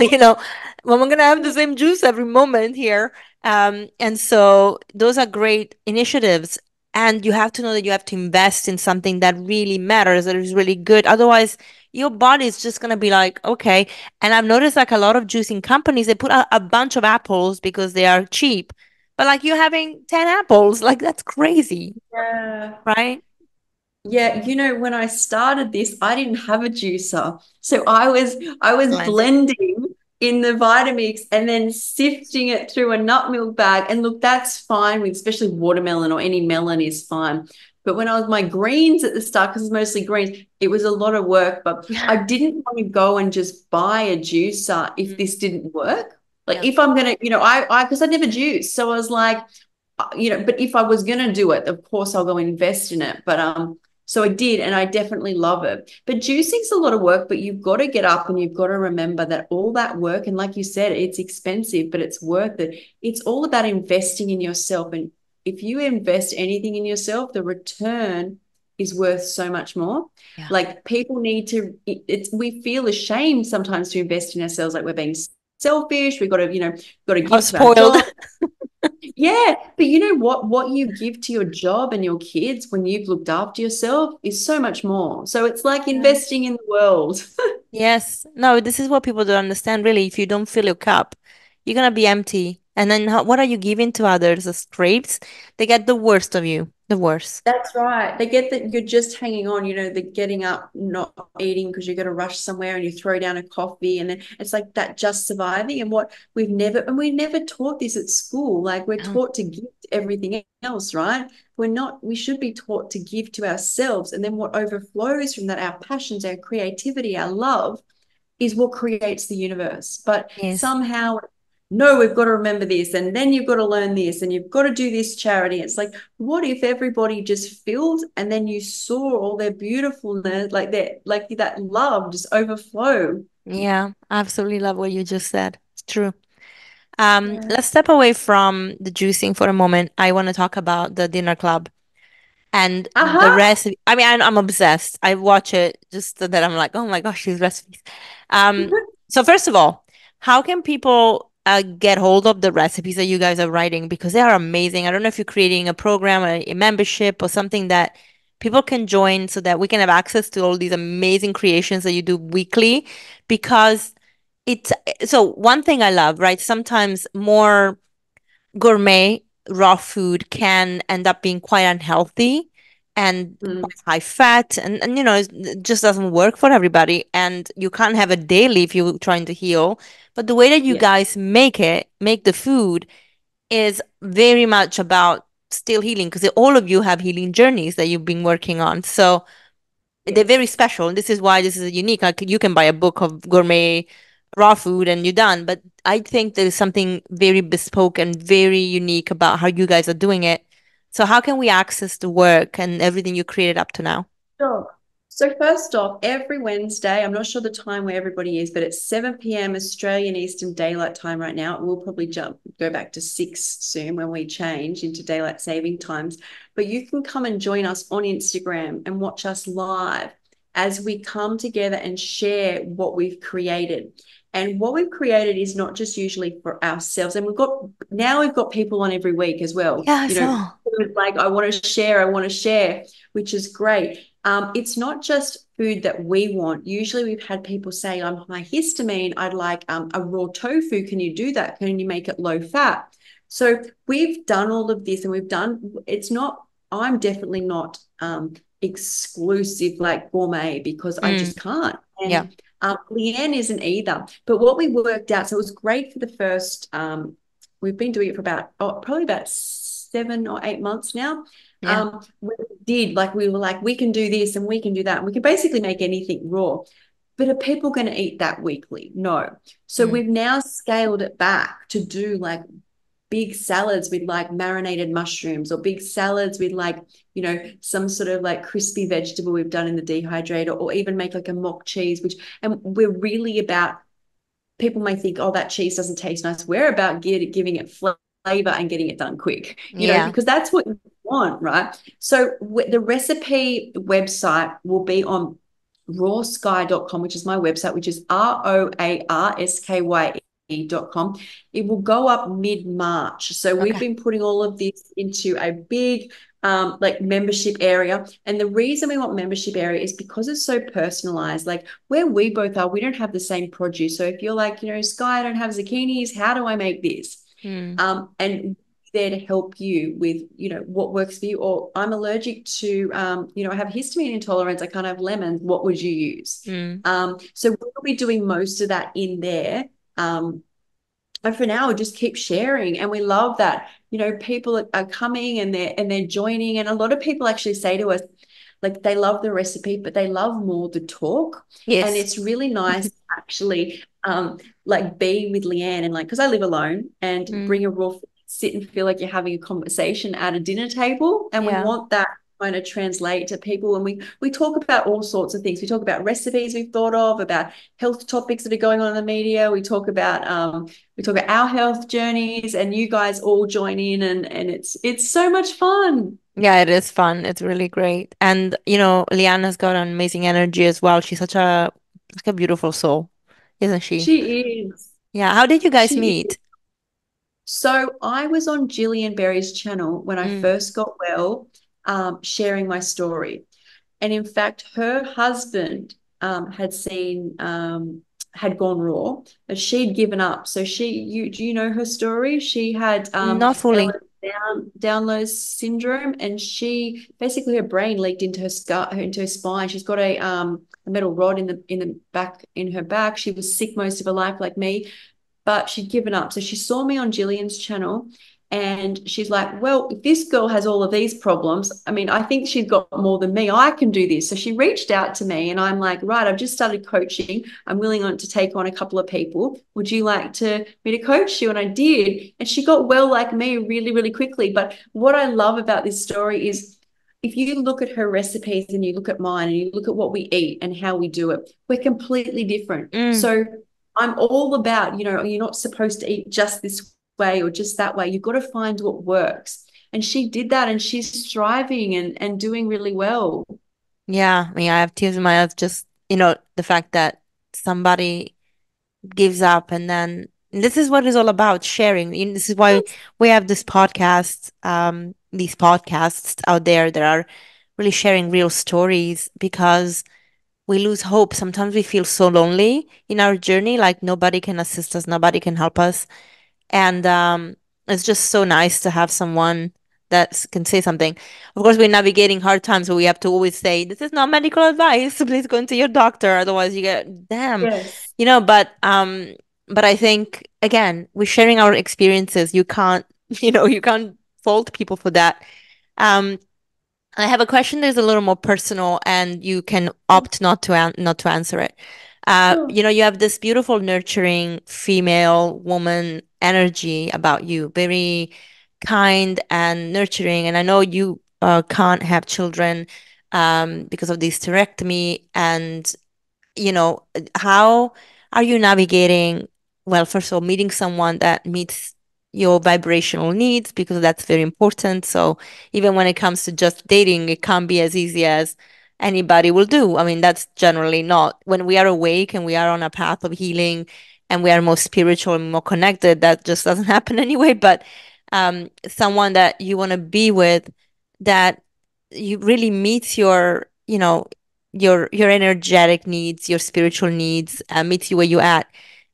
you know, well, I'm gonna have the same juice every moment here. And so those are great initiatives. And you have to know that you have to invest in something that really matters, that is really good. Otherwise, your body is just gonna be like, okay. And I've noticed like a lot of juicing companies, they put a bunch of apples because they are cheap. But like you're having 10 apples, like that's crazy, Yeah. right? Yeah, when I started this, I didn't have a juicer. So I was Blending. blending in the Vitamix and then sifting it through a nut milk bag. And look, that's fine with especially watermelon or any melon is fine. But when I was my greens at the start, because it's mostly greens, it was a lot of work. But I Yeah. didn't want to go and just buy a juicer if Mm, this didn't work. Like yeah. if I'm gonna, because I never juice. So I was like, but if I was gonna do it, of course I'll go invest in it. But so I did, and I definitely love it. But juicing's a lot of work, but you've got to get up and you've got to remember that all that work, and like you said, it's expensive, but it's worth it. It's all about investing in yourself. And if you invest anything in yourself, the return is worth so much more. Yeah. Like people need to, we feel ashamed sometimes to invest in ourselves, like we're being selfish. We've got to, got to I give was to our spoiled. job. Yeah, but you know what? What you give to your job and your kids when you've looked after yourself is so much more. So it's like Yeah. investing in the world. Yes. No, this is what people don't understand really. If you don't fill your cup, you're gonna be empty. And then what are you giving to others? The scrapes, they get the worst of you. The worst. That's right. They get that you're just hanging on, the getting up, not eating because you're going to rush somewhere and you throw down a coffee. And then it's like that just surviving. And we never taught this at school. Like we're No. taught to give to everything else, right? We should be taught to give to ourselves. And then what overflows from that, our passions, our creativity, our love, is what creates the universe. But Yes. somehow, no, we've got to remember this, and then you've got to learn this, and you've got to do this charity. It's like, what if everybody just filled and then you saw all their beautifulness, like that love just overflow? Yeah, I absolutely love what you just said. It's true. Yeah. Let's step away from the juicing for a moment. I want to talk about the dinner club. And the Uh-huh. recipe, I mean, I'm obsessed. I watch it just so that I'm like, oh my gosh, these recipes. Um, so first of all, how can people get hold of the recipes that you guys are writing? Because they are amazing. I don't know if you're creating a program, a membership, or something that people can join so that we can have access to all these amazing creations that you do weekly. Because it's so one thing I love, right? Sometimes more gourmet raw food can end up being quite unhealthy and Mm, quite high fat and it just doesn't work for everybody and you can't have it daily if you're trying to heal, but the way that you yeah. guys make the food is very much about still healing because all of you have healing journeys that you've been working on, so they're very Yes. special, and this is why this is unique. Like you can buy a book of gourmet raw food and you're done, but I think there is something very bespoke and very unique about how you guys are doing it. So how can we access the work and everything you created up to now? Sure. So first off, every Wednesday, I'm not sure the time where everybody is, but it's 7 p.m. Australian Eastern Daylight Time right now. We'll probably go back to 6 soon when we change into daylight saving times. But you can come and join us on Instagram and watch us live as we come together and share what we've created. And what we've created is not just usually for ourselves. And we've got people on every week as well. Yeah, I You know, saw. like I want to share, which is great. It's not just food that we want. Usually we've had people say, I'm high histamine. I'd like a raw tofu. Can you do that? Can you make it low fat? So we've done all of this and I'm definitely not exclusive like gourmet because I Mm, just can't. yeah. And Leanne isn't either. But what we worked out, so it was great for the first, we've been doing it for probably about 7 or 8 months now. Yeah. We were like, we can do this and we can do that. And we can basically make anything raw. But are people going to eat that weekly? No. So Mm, we've now scaled it back to do like big salads with like marinated mushrooms or big salads with like, some sort of like crispy vegetable we've done in the dehydrator, or even make like a mock cheese, and we're really about, people may think, oh, that cheese doesn't taste nice. We're about giving it flavor and getting it done quick, yeah. because that's what you want, right? So the recipe website will be on rawskye.com, which is my website, which is ROARSKYE.com. It will go up mid-March. So we've Okay. been putting all of this into a big like membership area. And the reason we want membership area is because it's so personalized. Like where we both are, we don't have the same produce. So if you're like, Skye, I don't have zucchinis, how do I make this? Mm, And there to help you with, what works for you. Or I'm allergic to, I have histamine intolerance. I can't have lemons. What would you use? mm. So we'll be doing most of that in there. And for now, we'll just keep sharing. And we love that, people are coming and they're joining. And a lot of people actually say to us, like they love the recipe, but they love more the talk. And Yes. it's really nice to actually like be with Leanne and like, because I live alone, and Mm, bring a raw, sit and feel like you're having a conversation at a dinner table. And we yeah. want that kind of translate to people. And we talk about all sorts of things. We talk about recipes we've thought of, about health topics that are going on in the media. We talk about our health journeys, and you guys all join in, and it's so much fun. Yeah, it is fun. It's really great. And Liana's got an amazing energy as well. She's such a beautiful soul, isn't she? She is. Yeah. How did you guys She is. meet? So I was on Gillian Berry's channel when I Mm, first got well, sharing my story. And in fact, her husband had gone raw, but she'd given up. So do you know her story? She had not fully. Download syndrome, and she basically, her brain leaked into her into her spine. She's got a metal rod in the back, in her back. She was sick most of her life, like me, but she'd given up. So she saw me on Gillian's channel, and she's like, well, if this girl has all of these problems, I mean, I think she's got more than me. I can do this. So she reached out to me, and I'm like, right, I've just started coaching. I'm willing to take on a couple of people. Would you like me to coach you? And I did. And she got well like me really, really quickly. But what I love about this story is, if you look at her recipes and you look at mine and you look at what we eat and how we do it, we're completely different. Mm, So I'm all about, you're not supposed to eat just this way or just that way. You've got to find what works. And she did that, and she's thriving and doing really well. yeah. I mean, I have tears in my eyes just, the fact that somebody gives up, and then this is what it's all about, sharing. This is why we have these podcasts out there that are really sharing real stories, because we lose hope. Sometimes we feel so lonely in our journey, like nobody can assist us, nobody can help us. And it's just so nice to have someone that can say something. Of course, we're navigating hard times, so we have to always say, "This is not medical advice. Please go into your doctor." Otherwise, you get damn, Yes. But I think again, we're sharing our experiences. You can't, you can't fault people for that. Um, I have a question that's a little more personal, and you can opt not to answer it. Sure. You have this beautiful, nurturing female woman energy about you, very kind and nurturing. And I know you can't have children, because of the hysterectomy. And how are you navigating, well, first of all, meeting someone that meets your vibrational needs, because that's very important. So even when it comes to just dating, it can't be as easy as anybody will do. I mean, that's generally not, when we are awake and we are on a path of healing and we are more spiritual and more connected, that just doesn't happen anyway. But someone that you want to be with, that you really meets your, your energetic needs, your spiritual needs, meets you where you at.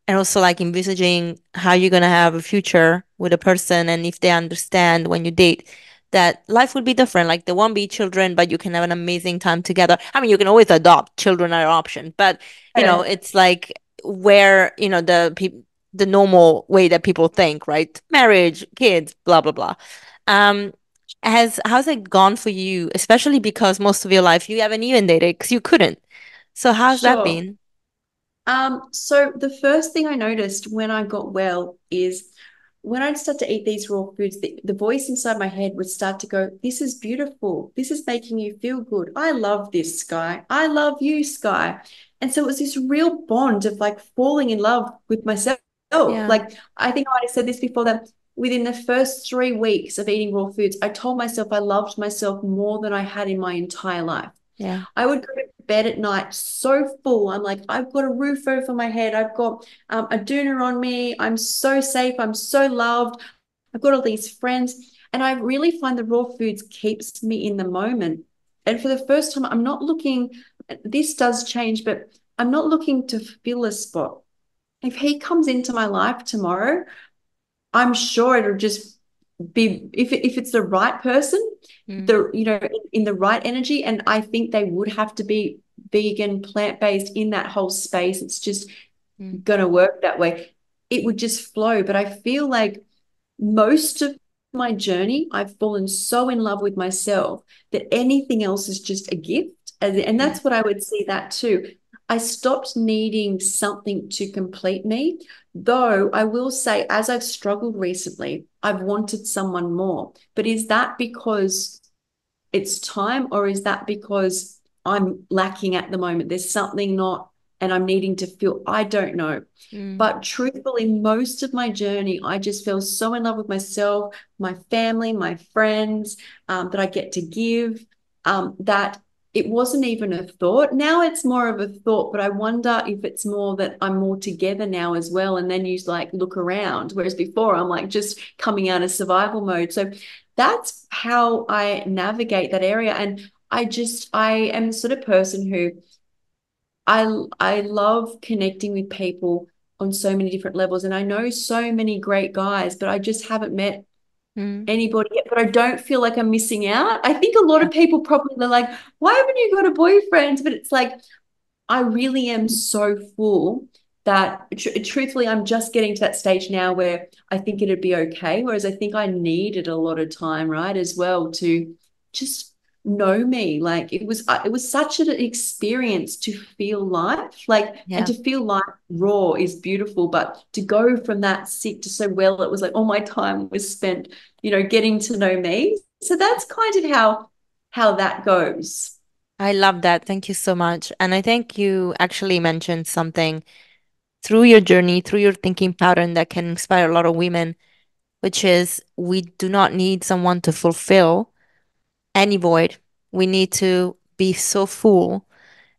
And also like envisaging how you're gonna have a future with a person, and if they understand when you date that life will be different. Like there won't be children, but you can have an amazing time together. I mean, you can always adopt, children are an option, but Yeah, it's like where, the normal way that people think, right? Marriage, kids, blah blah blah. Um, how's it gone for you? Especially because most of your life you haven't even dated because you couldn't. So how's that sure. been? So the first thing I noticed when I got well is when I'd start to eat these raw foods, the voice inside my head would start to go, "This is beautiful. This is making you feel good. I love this, Skye. I love you, Skye." And so it was this real bond of like falling in love with myself. Yeah, Like I think I might have said this before, that within the first 3 weeks of eating raw foods, I told myself I loved myself more than I had in my entire life. yeah, I would go to bed at night so full. I'm like, I've got a roof over my head. I've got a doona on me. I'm so safe. I'm so loved. I've got all these friends. And I really find the raw foods keeps me in the moment. And for the first time, I'm not looking, this does change, but I'm not looking to fill a spot. If he comes into my life tomorrow, I'm sure it'll just be, if it's the right person, mm, the in the right energy. And I think they would have to be vegan, plant-based in that whole space. It's just mm, gonna work that way. It would just flow. But I feel like most of my journey, I've fallen so in love with myself that anything else is just a gift. And mm, that's what I would see that too. I stopped needing something to complete me, though I will say, as I've struggled recently, I've wanted someone more. But is that because it's time, or is that because I'm lacking at the moment? There's something not, and I'm needing to feel, I don't know. mm, But truthfully, most of my journey, I just feel so in love with myself, my family, my friends, that I get to give, that it wasn't even a thought. Now it's more of a thought, but I wonder if it's more that I'm more together now as well. And then you like look around, whereas before I'm like just coming out of survival mode. So that's how I navigate that area. And I am the sort of person who I love connecting with people on so many different levels. And I know so many great guys, but I just haven't met mm. anybody yet. But I don't feel like I'm missing out. I think a lot Yeah. of people probably are like, why haven't you got a boyfriend? But it's like, I really am so full that truthfully, I'm just getting to that stage now where I think it'd be okay. Whereas I think I needed a lot of time, right, as well to just know me. Like it was such an experience to feel life, like, and Yeah. to feel life raw is beautiful. But to go from that sick to so well, it was like all my time was spent, getting to know me. So that's kind of how that goes. I love that. Thank you so much. And I think you actually mentioned something through your journey, through your thinking pattern that can inspire a lot of women, which is we do not need someone to fulfill any void. We need to be so full.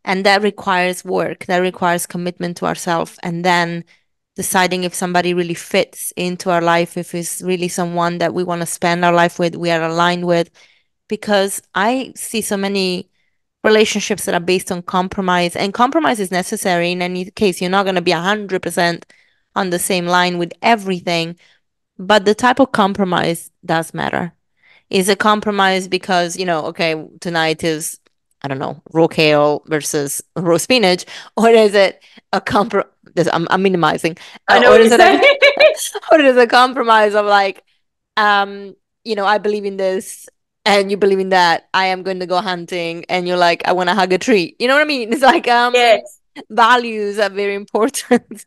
And that requires work, that requires commitment to ourselves. And then deciding if somebody really fits into our life, if it's really someone that we want to spend our life with, we are aligned with. Because I see so many relationships that are based on compromise, and compromise is necessary in any case. You're not going to be 100% on the same line with everything, but the type of compromise does matter. Is a compromise because, okay, tonight is, I don't know, raw kale versus raw spinach, or is it a I'm minimizing, I know or what is you're it a, saying. or is it a compromise of like, um, I believe in this and you believe in that. I am going to go hunting, and you're like, I want to hug a tree. You know what I mean? It's like, Yes. values are very important.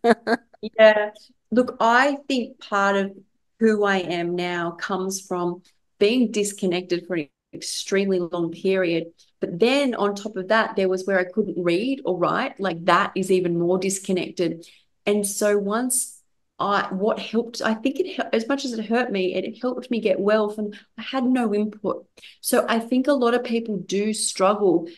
Yeah. Look, I think part of who I am now comes from being disconnected for an extremely long period. But then on top of that, there was where I couldn't read or write. Like that is even more disconnected. And so once what helped, I think as much as it hurt me, it helped me get well from, I had no input. So I think a lot of people do struggle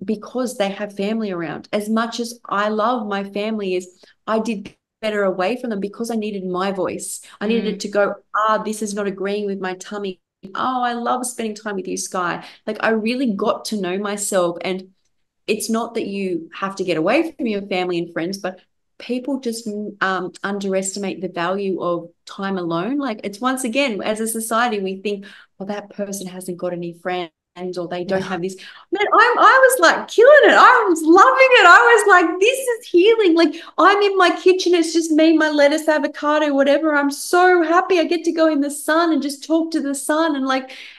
because they have family around. As much as I love my family, is I did better away from them because I needed my voice. I needed it to go, this is not agreeing with my tummy. Oh, I love spending time with you, Skye. Like I really got to know myself. And it's not that you have to get away from your family and friends, but people just underestimate the value of time alone. Like it's once again, as a society, we think, well, that person hasn't got any friends or they don't Yeah. have this. Man, I was like killing it. I was loving it. I was like, this is healing. Like I'm in my kitchen. It's just me, my lettuce, avocado, whatever. I'm so happy. I get to go in the sun and just talk to the sun.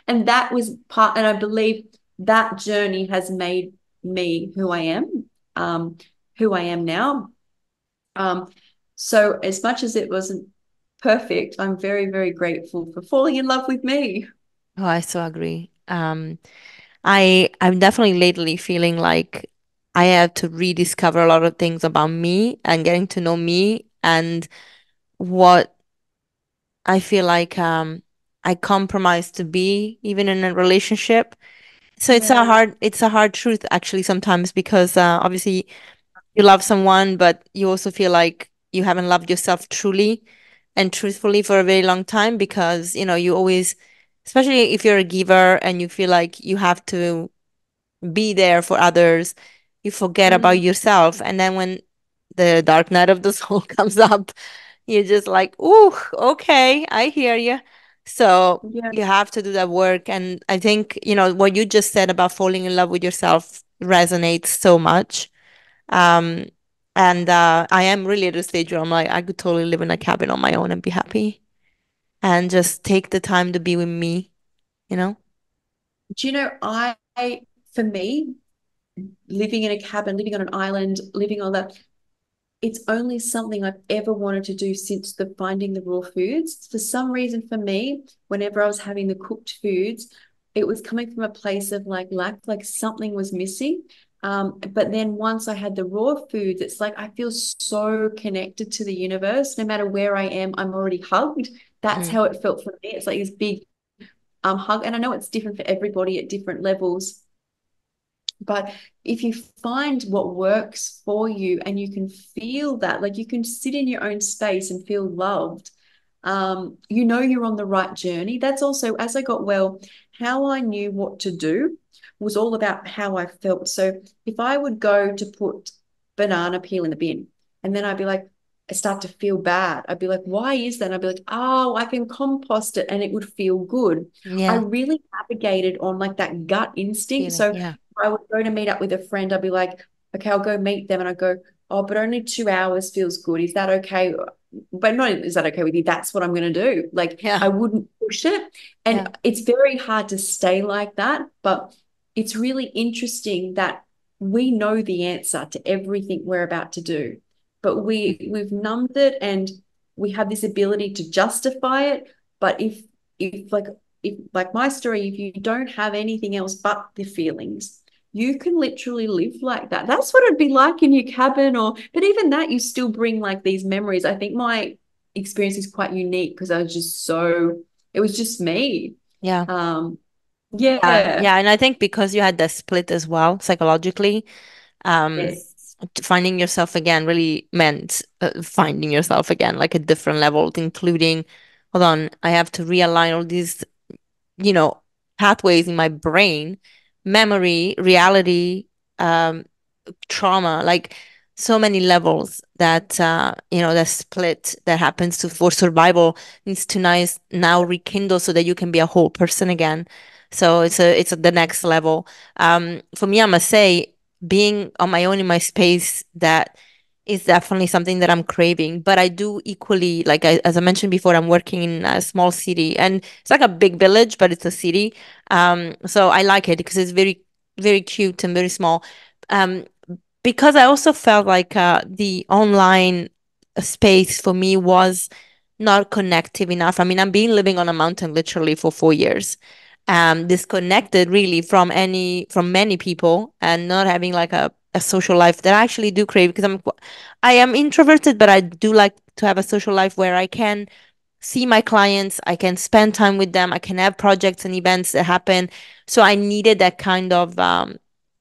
And that was part, and I believe that journey has made me who I am now. So as much as it wasn't perfect, I'm very, very grateful for falling in love with me. Oh, I so agree. I'm definitely lately feeling like I have to rediscover a lot of things about me and getting to know me and what I feel like I compromise to be even in a relationship. So Yeah. it's a hard truth actually sometimes because obviously you love someone, but you also feel like you haven't loved yourself truly and truthfully for a very long time because, you always, especially if you're a giver and you feel like you have to be there for others, you forget about Mm, yourself. And then when the dark night of the soul comes up, you're just like, ooh, okay, I hear you. So yeah. you have to do that work. And I think, what you just said about falling in love with yourself resonates so much. Um, and I am really at a stage where I'm like, I could totally live in a cabin on my own and be happy and just take the time to be with me, you know? Do you know, for me, living in a cabin, living on an island, living on that, it's only something I've ever wanted to do since the finding the raw foods. For some reason, for me, whenever I was having the cooked foods, it was coming from a place of like lack, like something was missing. But then once I had the raw foods, it's like I feel so connected to the universe. No matter where I am, I'm already hugged. That's Mm. how it felt for me. It's like this big hug. And I know it's different for everybody at different levels. But if you find what works for you and you can feel that, like you can sit in your own space and feel loved, you know you're on the right journey. That's also, as I got well, how I knew what to do was all about how I felt. So if I would go to put banana peel in the bin, and then I'd be like, I start to feel bad. I'd be like, why is that? And I'd be like, oh, I can compost it and it would feel good. I Yeah. really navigated on like that gut instinct. Feeling. So Yeah. I would go to meet up with a friend. I'd be like, okay, I'll go meet them. And I go, oh, but only 2 hours feels good. Is that okay? But not, is that okay with you? That's what I'm going to do. Like, Yeah. I wouldn't push it. Yeah. And it's very hard to stay like that. But it's really interesting that we know the answer to everything we're about to do. But we've numbed it and we have this ability to justify it. But if like my story, if you don't have anything else but the feelings, you can literally live like that. That's what it'd be like in your cabin, but even that, you still bring like these memories. I think my experience is quite unique because it was just me. Yeah. Yeah. Yeah. And I think because you had that split as well, psychologically, um, Yes. finding yourself again really meant finding yourself again, like a different level, including, hold on, I have to realign all these, you know, pathways in my brain, memory, reality, um, trauma, like so many levels that that split that happens to for survival needs to nice now rekindle so that you can be a whole person again. So it's the next level. For me, I must say, being on my own in my space, that is definitely something that I'm craving. But I do equally, like as I mentioned before, I'm working in a small city, and it's like a big village, but it's a city. So I like it because it's very, very cute and very small. Um, because I also felt like the online space for me was not connective enough. I mean, I've been living on a mountain literally for 4 years. disconnected really from many people, and not having like a social life that I actually do crave, because I am introverted, but I do like to have a social life where I can see my clients, I can spend time with them, I can have projects and events that happen. So I needed that kind of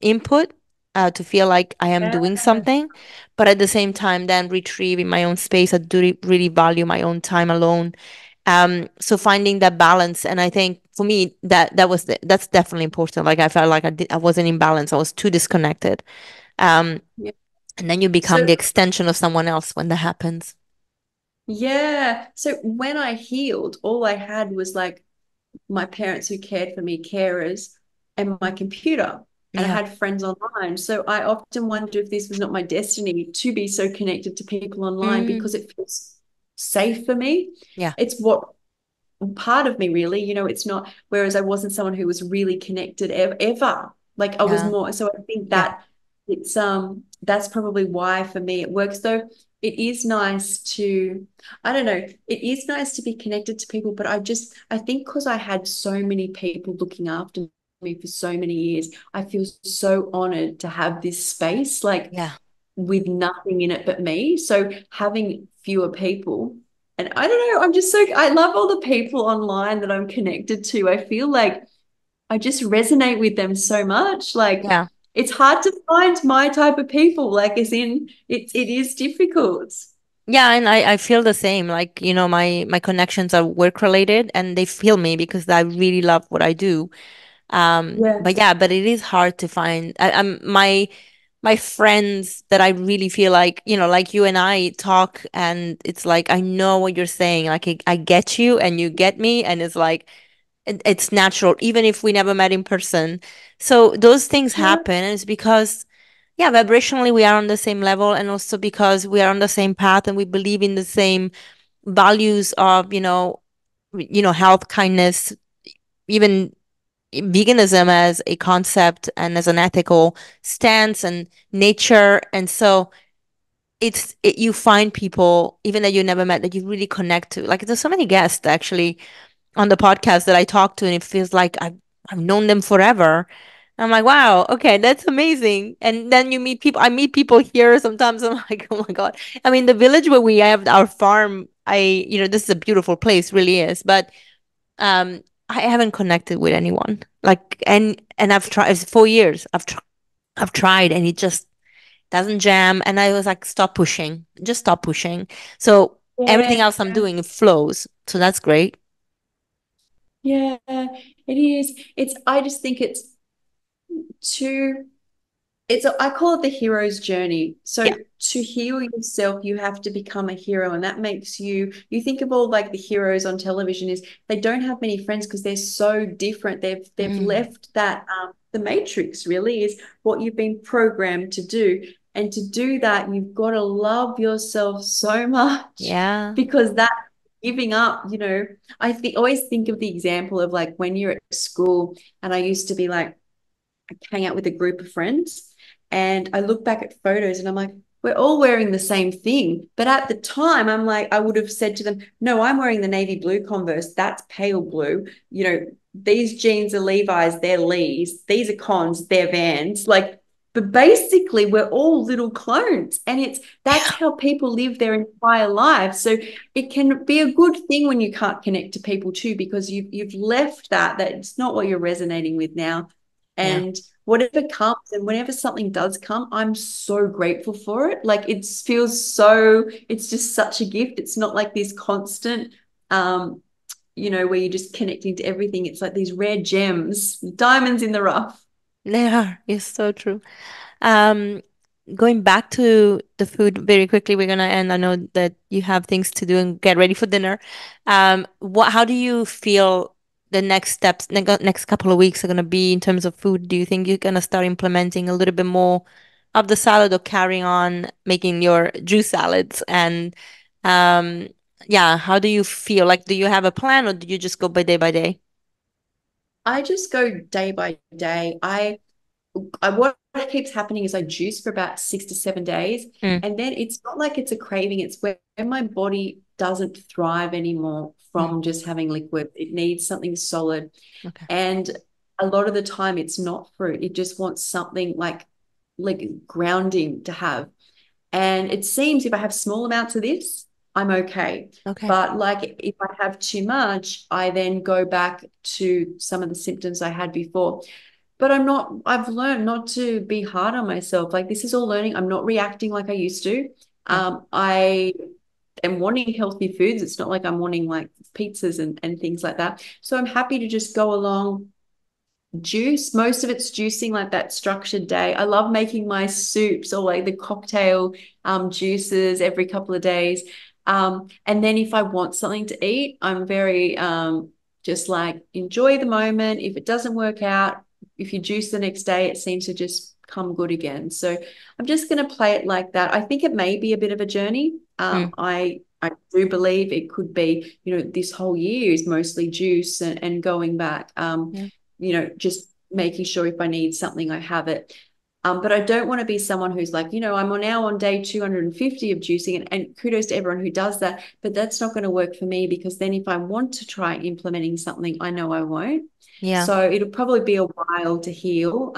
input, to feel like I am doing Yeah. something, but at the same time, then retrieving my own space. I do really value my own time alone. So finding that balance, and I think for me that's definitely important. Like I felt like I wasn't in balance. I was too disconnected. Um, Yeah. and then you become So the extension of someone else when that happens. yeah. So when I healed, all I had was like my parents who cared for me, carers, and my computer. And I Yeah. had friends online. So I often wonder if this was not my destiny to be so connected to people online Mm, because it feels safe for me. yeah. It's what part of me really, it's not, whereas I wasn't someone who was really connected ever. Like I was Yeah. more, so I think Yeah. that that's probably why for me it works. Though it is nice to, I don't know, it is nice to be connected to people, but I think because I had so many people looking after me for so many years, I feel so honored to have this space like Yeah. with nothing in it but me. So having fewer people, and I don't know, I love all the people online that I'm connected to. I feel like I just resonate with them so much. Like Yeah. it's hard to find my type of people, like as in it is difficult. Yeah, and I feel the same. Like, my connections are work related, and they feel me because I really love what I do. Yeah. But yeah, but it is hard to find. My friends that I really feel like, like you and I talk, and it's like I know what you're saying. Like I get you and you get me, and it's like it's natural, even if we never met in person. So those things Yeah. happen, and it's because, yeah, vibrationally we are on the same level, and also because we are on the same path and we believe in the same values of, health, kindness, even veganism as a concept and as an ethical stance, and nature. And so you find people even that you never met that you really connect to. Like there's so many guests actually on the podcast that I talk to, and it feels like I've known them forever. I'm like, wow, okay, that's amazing. And then you meet people. I meet people here sometimes. I'm like, oh my God. I mean, the village where we have our farm, this is a beautiful place, really is. But I haven't connected with anyone. Like, and I've tried. It's 4 years. I've tried, and it just doesn't jam. And I was like, stop pushing, just stop pushing. So Yeah. everything else I'm doing, it flows. So that's great. Yeah. It is. I just think too I call it the hero's journey. Yeah. So to heal yourself, you have to become a hero. And that makes you think of all like the heroes on television is they don't have many friends because they're so different. They've Mm, left that the matrix really is what you've been programmed to do. And to do that, you've got to love yourself so much yeah. because that giving up, always think of the example of like when you're at school, and I used to be like, hang out with a group of friends, and I look back at photos and I'm like, we're all wearing the same thing. But at the time, I'm like, I would have said to them, no, I'm wearing the navy blue Converse. That's pale blue. These jeans are Levi's, they're Lee's. These are Cons, they're Vans. Like, but basically, we're all little clones. And that's how people live their entire lives. So it can be a good thing when you can't connect to people too, because you've left that it's not what you're resonating with now. Yeah. And whatever comes, and whenever something does come, I'm so grateful for it. Like it's just such a gift. It's not like this constant, where you're just connecting to everything. It's like these rare gems, diamonds in the rough. They are. It's so true. Um, Going back to the food very quickly, we're gonna end. I know that you have things to do and get ready for dinner. How do you feel the next steps, next couple of weeks are gonna be in terms of food? Do you think you're gonna start implementing a little bit more of the salad, or carrying on making your juice salads? And um, yeah, how do you feel? Like, do you have a plan, or do you just go by day by day? I just go day by day. What keeps happening is I juice for about 6 to 7 days, Mm, and then it's not like it's a craving. It's when my body doesn't thrive anymore Mm. from just having liquid. It needs something solid. Okay. And a lot of the time it's not fruit. It just wants something like grounding to have. And it seems if I have small amounts of this, I'm okay. Okay. But like if I have too much, I then go back to some of the symptoms I had before. But I've learned not to be hard on myself. Like this is all learning. I'm not reacting like I used to. Yeah. I am wanting healthy foods. It's not like I'm wanting like pizzas and things like that. So I'm happy to just go along. Juice, most of it's juicing, like that structured day. I love making my soups or like the cocktail juices every couple of days. And then if I want something to eat, I'm very just like enjoy the moment. If it doesn't work out, if you juice the next day, it seems to just come good again. So I'm just going to play it like that. I think it may be a bit of a journey. Mm. I do believe it could be, this whole year is mostly juice and going back. Yeah. Just making sure if I need something, I have it. But I don't want to be someone who's like, I'm now on day 250 of juicing, and kudos to everyone who does that. But that's not going to work for me, because then if I want to try implementing something, I know I won't. Yeah. So it'll probably be a while to heal.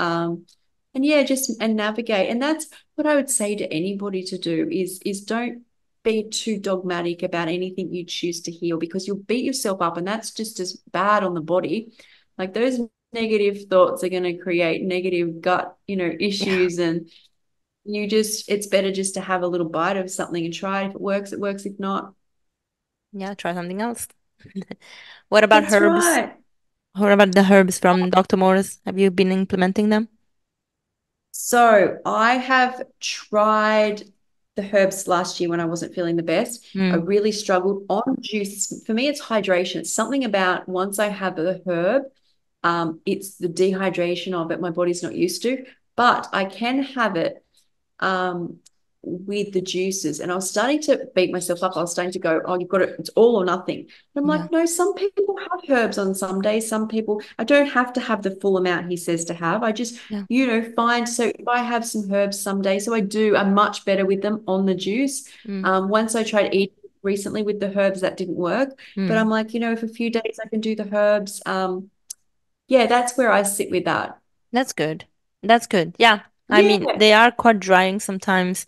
And yeah, just and navigate. And that's what I would say to anybody to do is don't be too dogmatic about anything you choose to heal, because you'll beat yourself up, and that's just as bad on the body. Like those negative thoughts are going to create negative gut, Yeah. issues. And it's better just to have a little bite of something and try it. If it works, it works. If not, Yeah. Try something else. What about that's herbs? right. What about the herbs from Dr. Morris? Have you been implementing them? So I have tried the herbs last year when I wasn't feeling the best. I Mm. really struggled on juice. For me, it's hydration. It's something about once I have a herb, it's the dehydration of it. My body's not used to, but I can have it um, with the juices. And I was starting to beat myself up. I was starting to go, oh, you've got to, it's all or nothing. And I'm Yeah. like, no, some people have herbs on some days. Some people, I don't have to have the full amount he says to have. I just, Yeah. find, so if I have some herbs some days, so I'm much better with them on the juice. Mm. Once I tried eating recently with the herbs, that didn't work. But Mm. I'm like, if a few days I can do the herbs, yeah, that's where I sit with that. That's good. That's good. Yeah. I mean, Yeah. they are quite drying sometimes,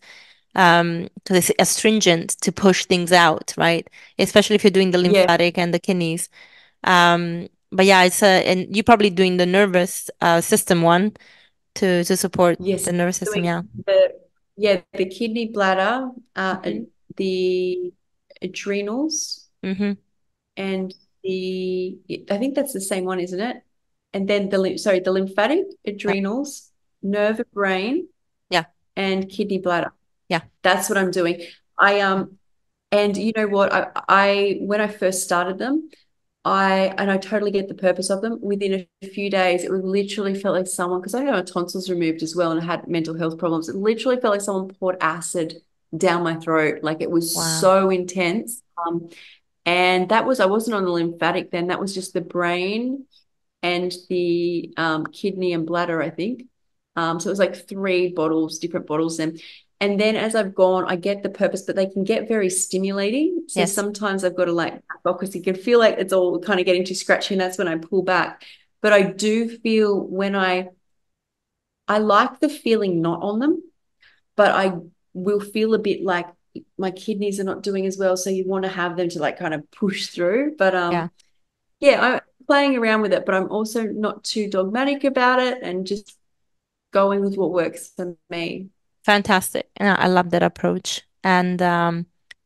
because it's astringent to push things out, right? Especially if you're doing the Yeah. lymphatic and the kidneys. But yeah, and you're probably doing the nervous system one to support Yes, the nervous system. doing Yeah. the kidney, bladder, Mm-hmm. the adrenals, Mm-hmm. and I think that's the same one, isn't it? And then the lymphatic, Yep. adrenals, nerve and brain, Yeah. and kidney, bladder. Yeah. That's what I'm doing. I and you know what? I when I first started them, I totally get the purpose of them. Within a few days, it was literally felt like someone, because I had my tonsils removed as well and I had mental health problems. It literally felt like someone poured acid down my throat. Like it was Wow. so intense. And I wasn't on the lymphatic then. That was just the brain and the kidney and bladder, I think. So it was like three bottles, different bottles then. And then as I've gone, I get the purpose, but they can get very stimulating. So Yes. sometimes I've got to like, because you can feel like it's all kind of getting too scratchy, and that's when I pull back. But I do feel when I like the feeling not on them, but I will feel a bit like my kidneys are not doing as well. So you want to have them to like kind of push through. But Yeah. yeah, I'm playing around with it, but I'm also not too dogmatic about it and just going with what works for me. Fantastic. Yeah, I love that approach. And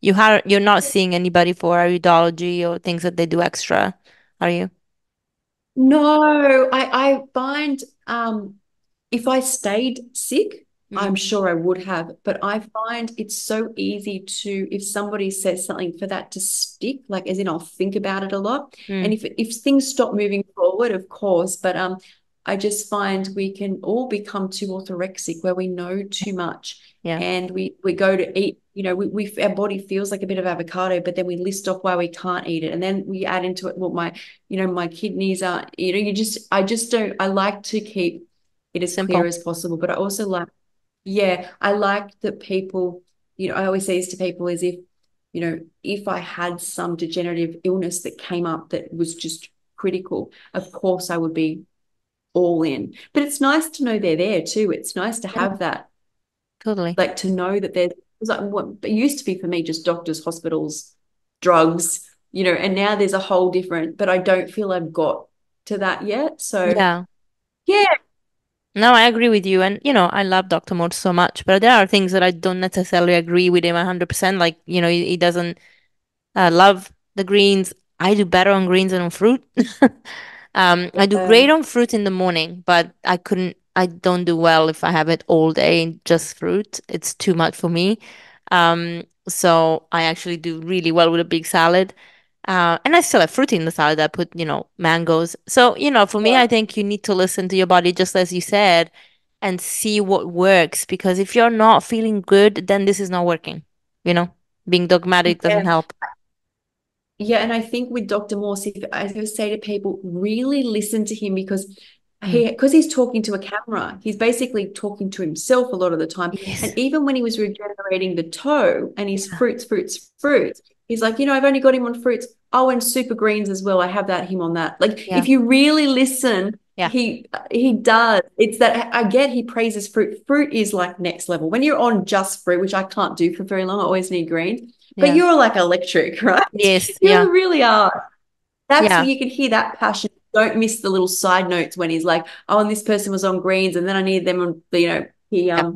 you're not seeing anybody for iridology or things that they do extra, are you? No, I find if I stayed sick, I'm Mm. sure I would have, but I find it's so easy to, if somebody says something, for that to stick, like as in I'll think about it a lot. And Mm. if things stop moving forward, of course, but I just find we can all become too orthorexic where we know too much, Yeah. and we go to eat, we our body feels like a bit of avocado, but then we list off why we can't eat it. And then we add into it what my kidneys are, I just don't, I like to keep it as clear Simple. as possible. But I also like, yeah, I like that people, I always say this to people is if I had some degenerative illness that came up that was just critical, of course I would be all in. But it's nice to know they're there too. It's nice to have that, Totally. like to know that there's like what it used to be for me, just doctors, hospitals, drugs, and now there's a whole different, but I don't feel I've got to that yet. So Yeah. yeah. No, I agree with you. And, I love Dr. Moore so much, but there are things that I don't necessarily agree with him 100%. Like, he doesn't love the greens. I do better on greens than on fruit. I do great on fruit in the morning, but I don't do well if I have it all day, just fruit. It's too much for me. So I actually do really well with a big salad. And I still have fruit in the salad. I put, mangoes. So, for me, I think you need to listen to your body, just as you said, and see what works. Because if you're not feeling good, then this is not working. Being dogmatic doesn't Yeah. help. Yeah, and I think with Dr. Morse, I would say to people, really listen to him because Mm. he's talking to a camera. He's basically talking to himself a lot of the time. Yes. And even when he was regenerating the toe and his Yeah. fruits, he's like, I've only got him on fruits. Oh, and super greens as well. I have him on that. Like Yeah. if you really listen, Yeah. he does. It's that I get he praises fruit. Fruit is like next level. When you're on just fruit, which I can't do for very long, I always need greens. But Yeah. you're like electric, right? Yes. You Yeah. really are. That's Yeah. where you can hear that passion. Don't miss the little side notes when he's like, oh, and this person was on greens and then I needed them on, he Yeah.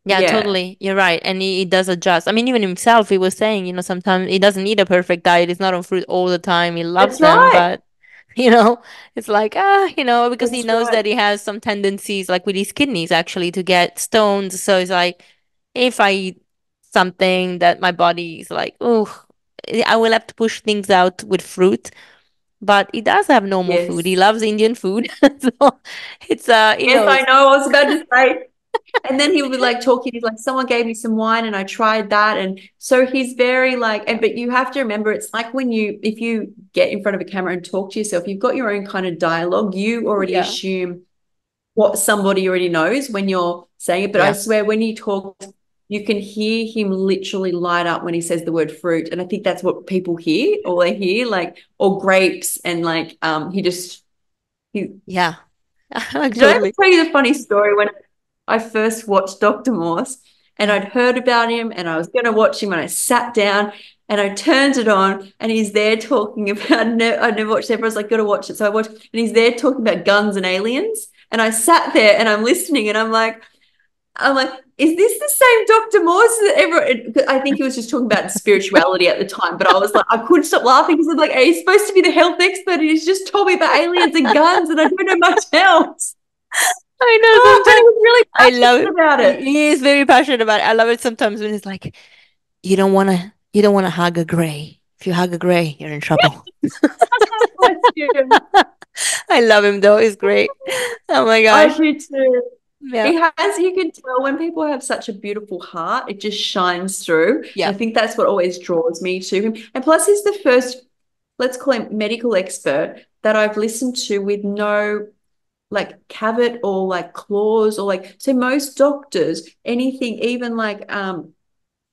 Yeah, yeah. totally. You're right. And he does adjust. I mean, even himself, he was saying, sometimes he doesn't need a perfect diet. He's not on fruit all the time. He loves That's them, right. but, it's like, because he That's knows right. that he has some tendencies, like with his kidneys, actually, to get stones. So it's like, if I eat something that my body is like, oh, I will have to push things out with fruit. But he does have normal food. He Yes. loves Indian food. So it's, he Yes, knows. I know. I was about to say. And then he'll be like talking, he's like, someone gave me some wine and I tried that. And so he's very like, but you have to remember, it's like if you get in front of a camera and talk to yourself, you've got your own kind of dialogue. You already Yeah. assume what somebody already knows when you're saying it. But I swear when he talks, you can hear him literally light up when he says the word fruit. And I think that's what people hear, or they hear, like, or grapes. And like, Yeah. did I ever Totally. tell you the funny story when I first watched Dr. Morse and I'd heard about him and I was going to watch him and I sat down and I turned it on and he's there talking about, I never watched it, but I was like, got to watch it. So I watched and he's there talking about guns and aliens. And I sat there and I'm listening and I'm like, is this the same Dr. Morse that ever? I think he was just talking about spirituality at the time, but I was like, I couldn't stop laughing because I'm like, hey, he's supposed to be the health expert and he's just told me about aliens and guns and I don't know much else. I know Oh, but he sometimes was really I love it. about it. He is very passionate about it. I love it sometimes when he's like, you don't wanna hug a gray. If you hug a gray, you're in trouble. Bless you. I love him though. He's great. Oh my I gosh. do too. Yeah. He has, you can tell when people have such a beautiful heart, it just shines through. Yeah. I think that's what always draws me to him. And plus, he's the first, let's call him medical expert that I've listened to with no like cavit or like clause or like, so most doctors, anything, even like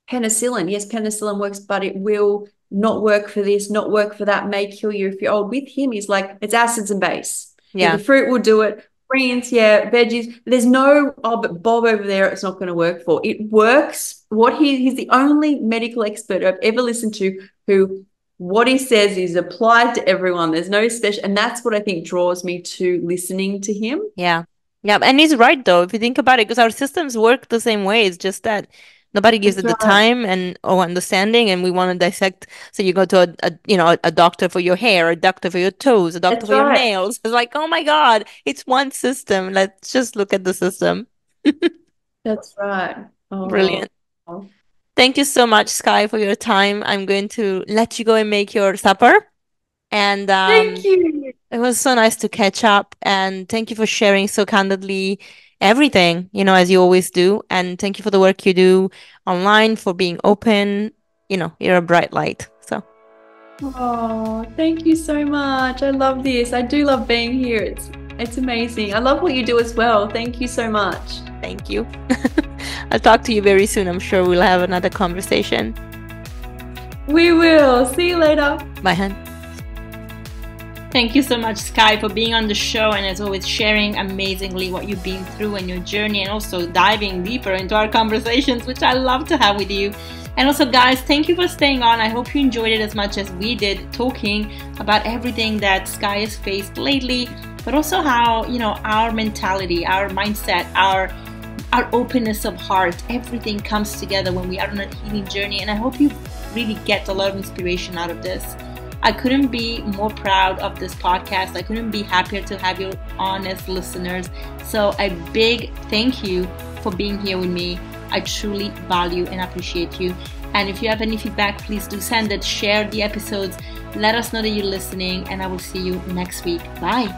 penicillin, yes, penicillin works, but it will not work for this, not work for that, may kill you if you're old. With him, he's like, it's acids and base. Yeah, Yeah. the fruit will do it. Greens, yeah, veggies. There's no, oh, but Bob over there, it's not going to work for. It works. He's the only medical expert I've ever listened to who what he says is applied to everyone. There's no special, and that's what I think draws me to listening to him. Yeah. Yeah. And he's right though, if you think about it, because our systems work the same way. It's just that nobody gives That's it the right. time or understanding, and we want to dissect. So you go to a doctor for your hair, a doctor for your toes, a doctor That's for your right. nails. It's like, oh my God, it's one system. Let's just look at the system. That's right. Oh. Brilliant. Thank you so much, Skye, for your time. I'm going to let you go and make your supper. And Thank you. it was so nice to catch up. And thank you for sharing so candidly everything, as you always do. And thank you for the work you do online, for being open. You're a bright light. So, Oh, thank you so much. I love this. I do love being here. It's amazing. I love what you do as well. Thank you so much. thank you. I'll talk to you very soon. I'm sure we'll have another conversation. We will. See you later. Bye, hun. Thank you so much, Skye, for being on the show and as always sharing amazingly what you've been through and your journey, and also diving deeper into our conversations, which I love to have with you. And also, guys, thank you for staying on. I hope you enjoyed it as much as we did, talking about everything that Skye has faced lately, but also how, you know, our mentality, our mindset, our openness of heart, everything comes together when we are on a healing journey. And I hope you really get a lot of inspiration out of this. I couldn't be more proud of this podcast. I couldn't be happier to have you on as listeners. So a big thank you for being here with me. I truly value and appreciate you. And if you have any feedback, please do send it. Share the episodes. Let us know that you're listening, and I will see you next week. Bye.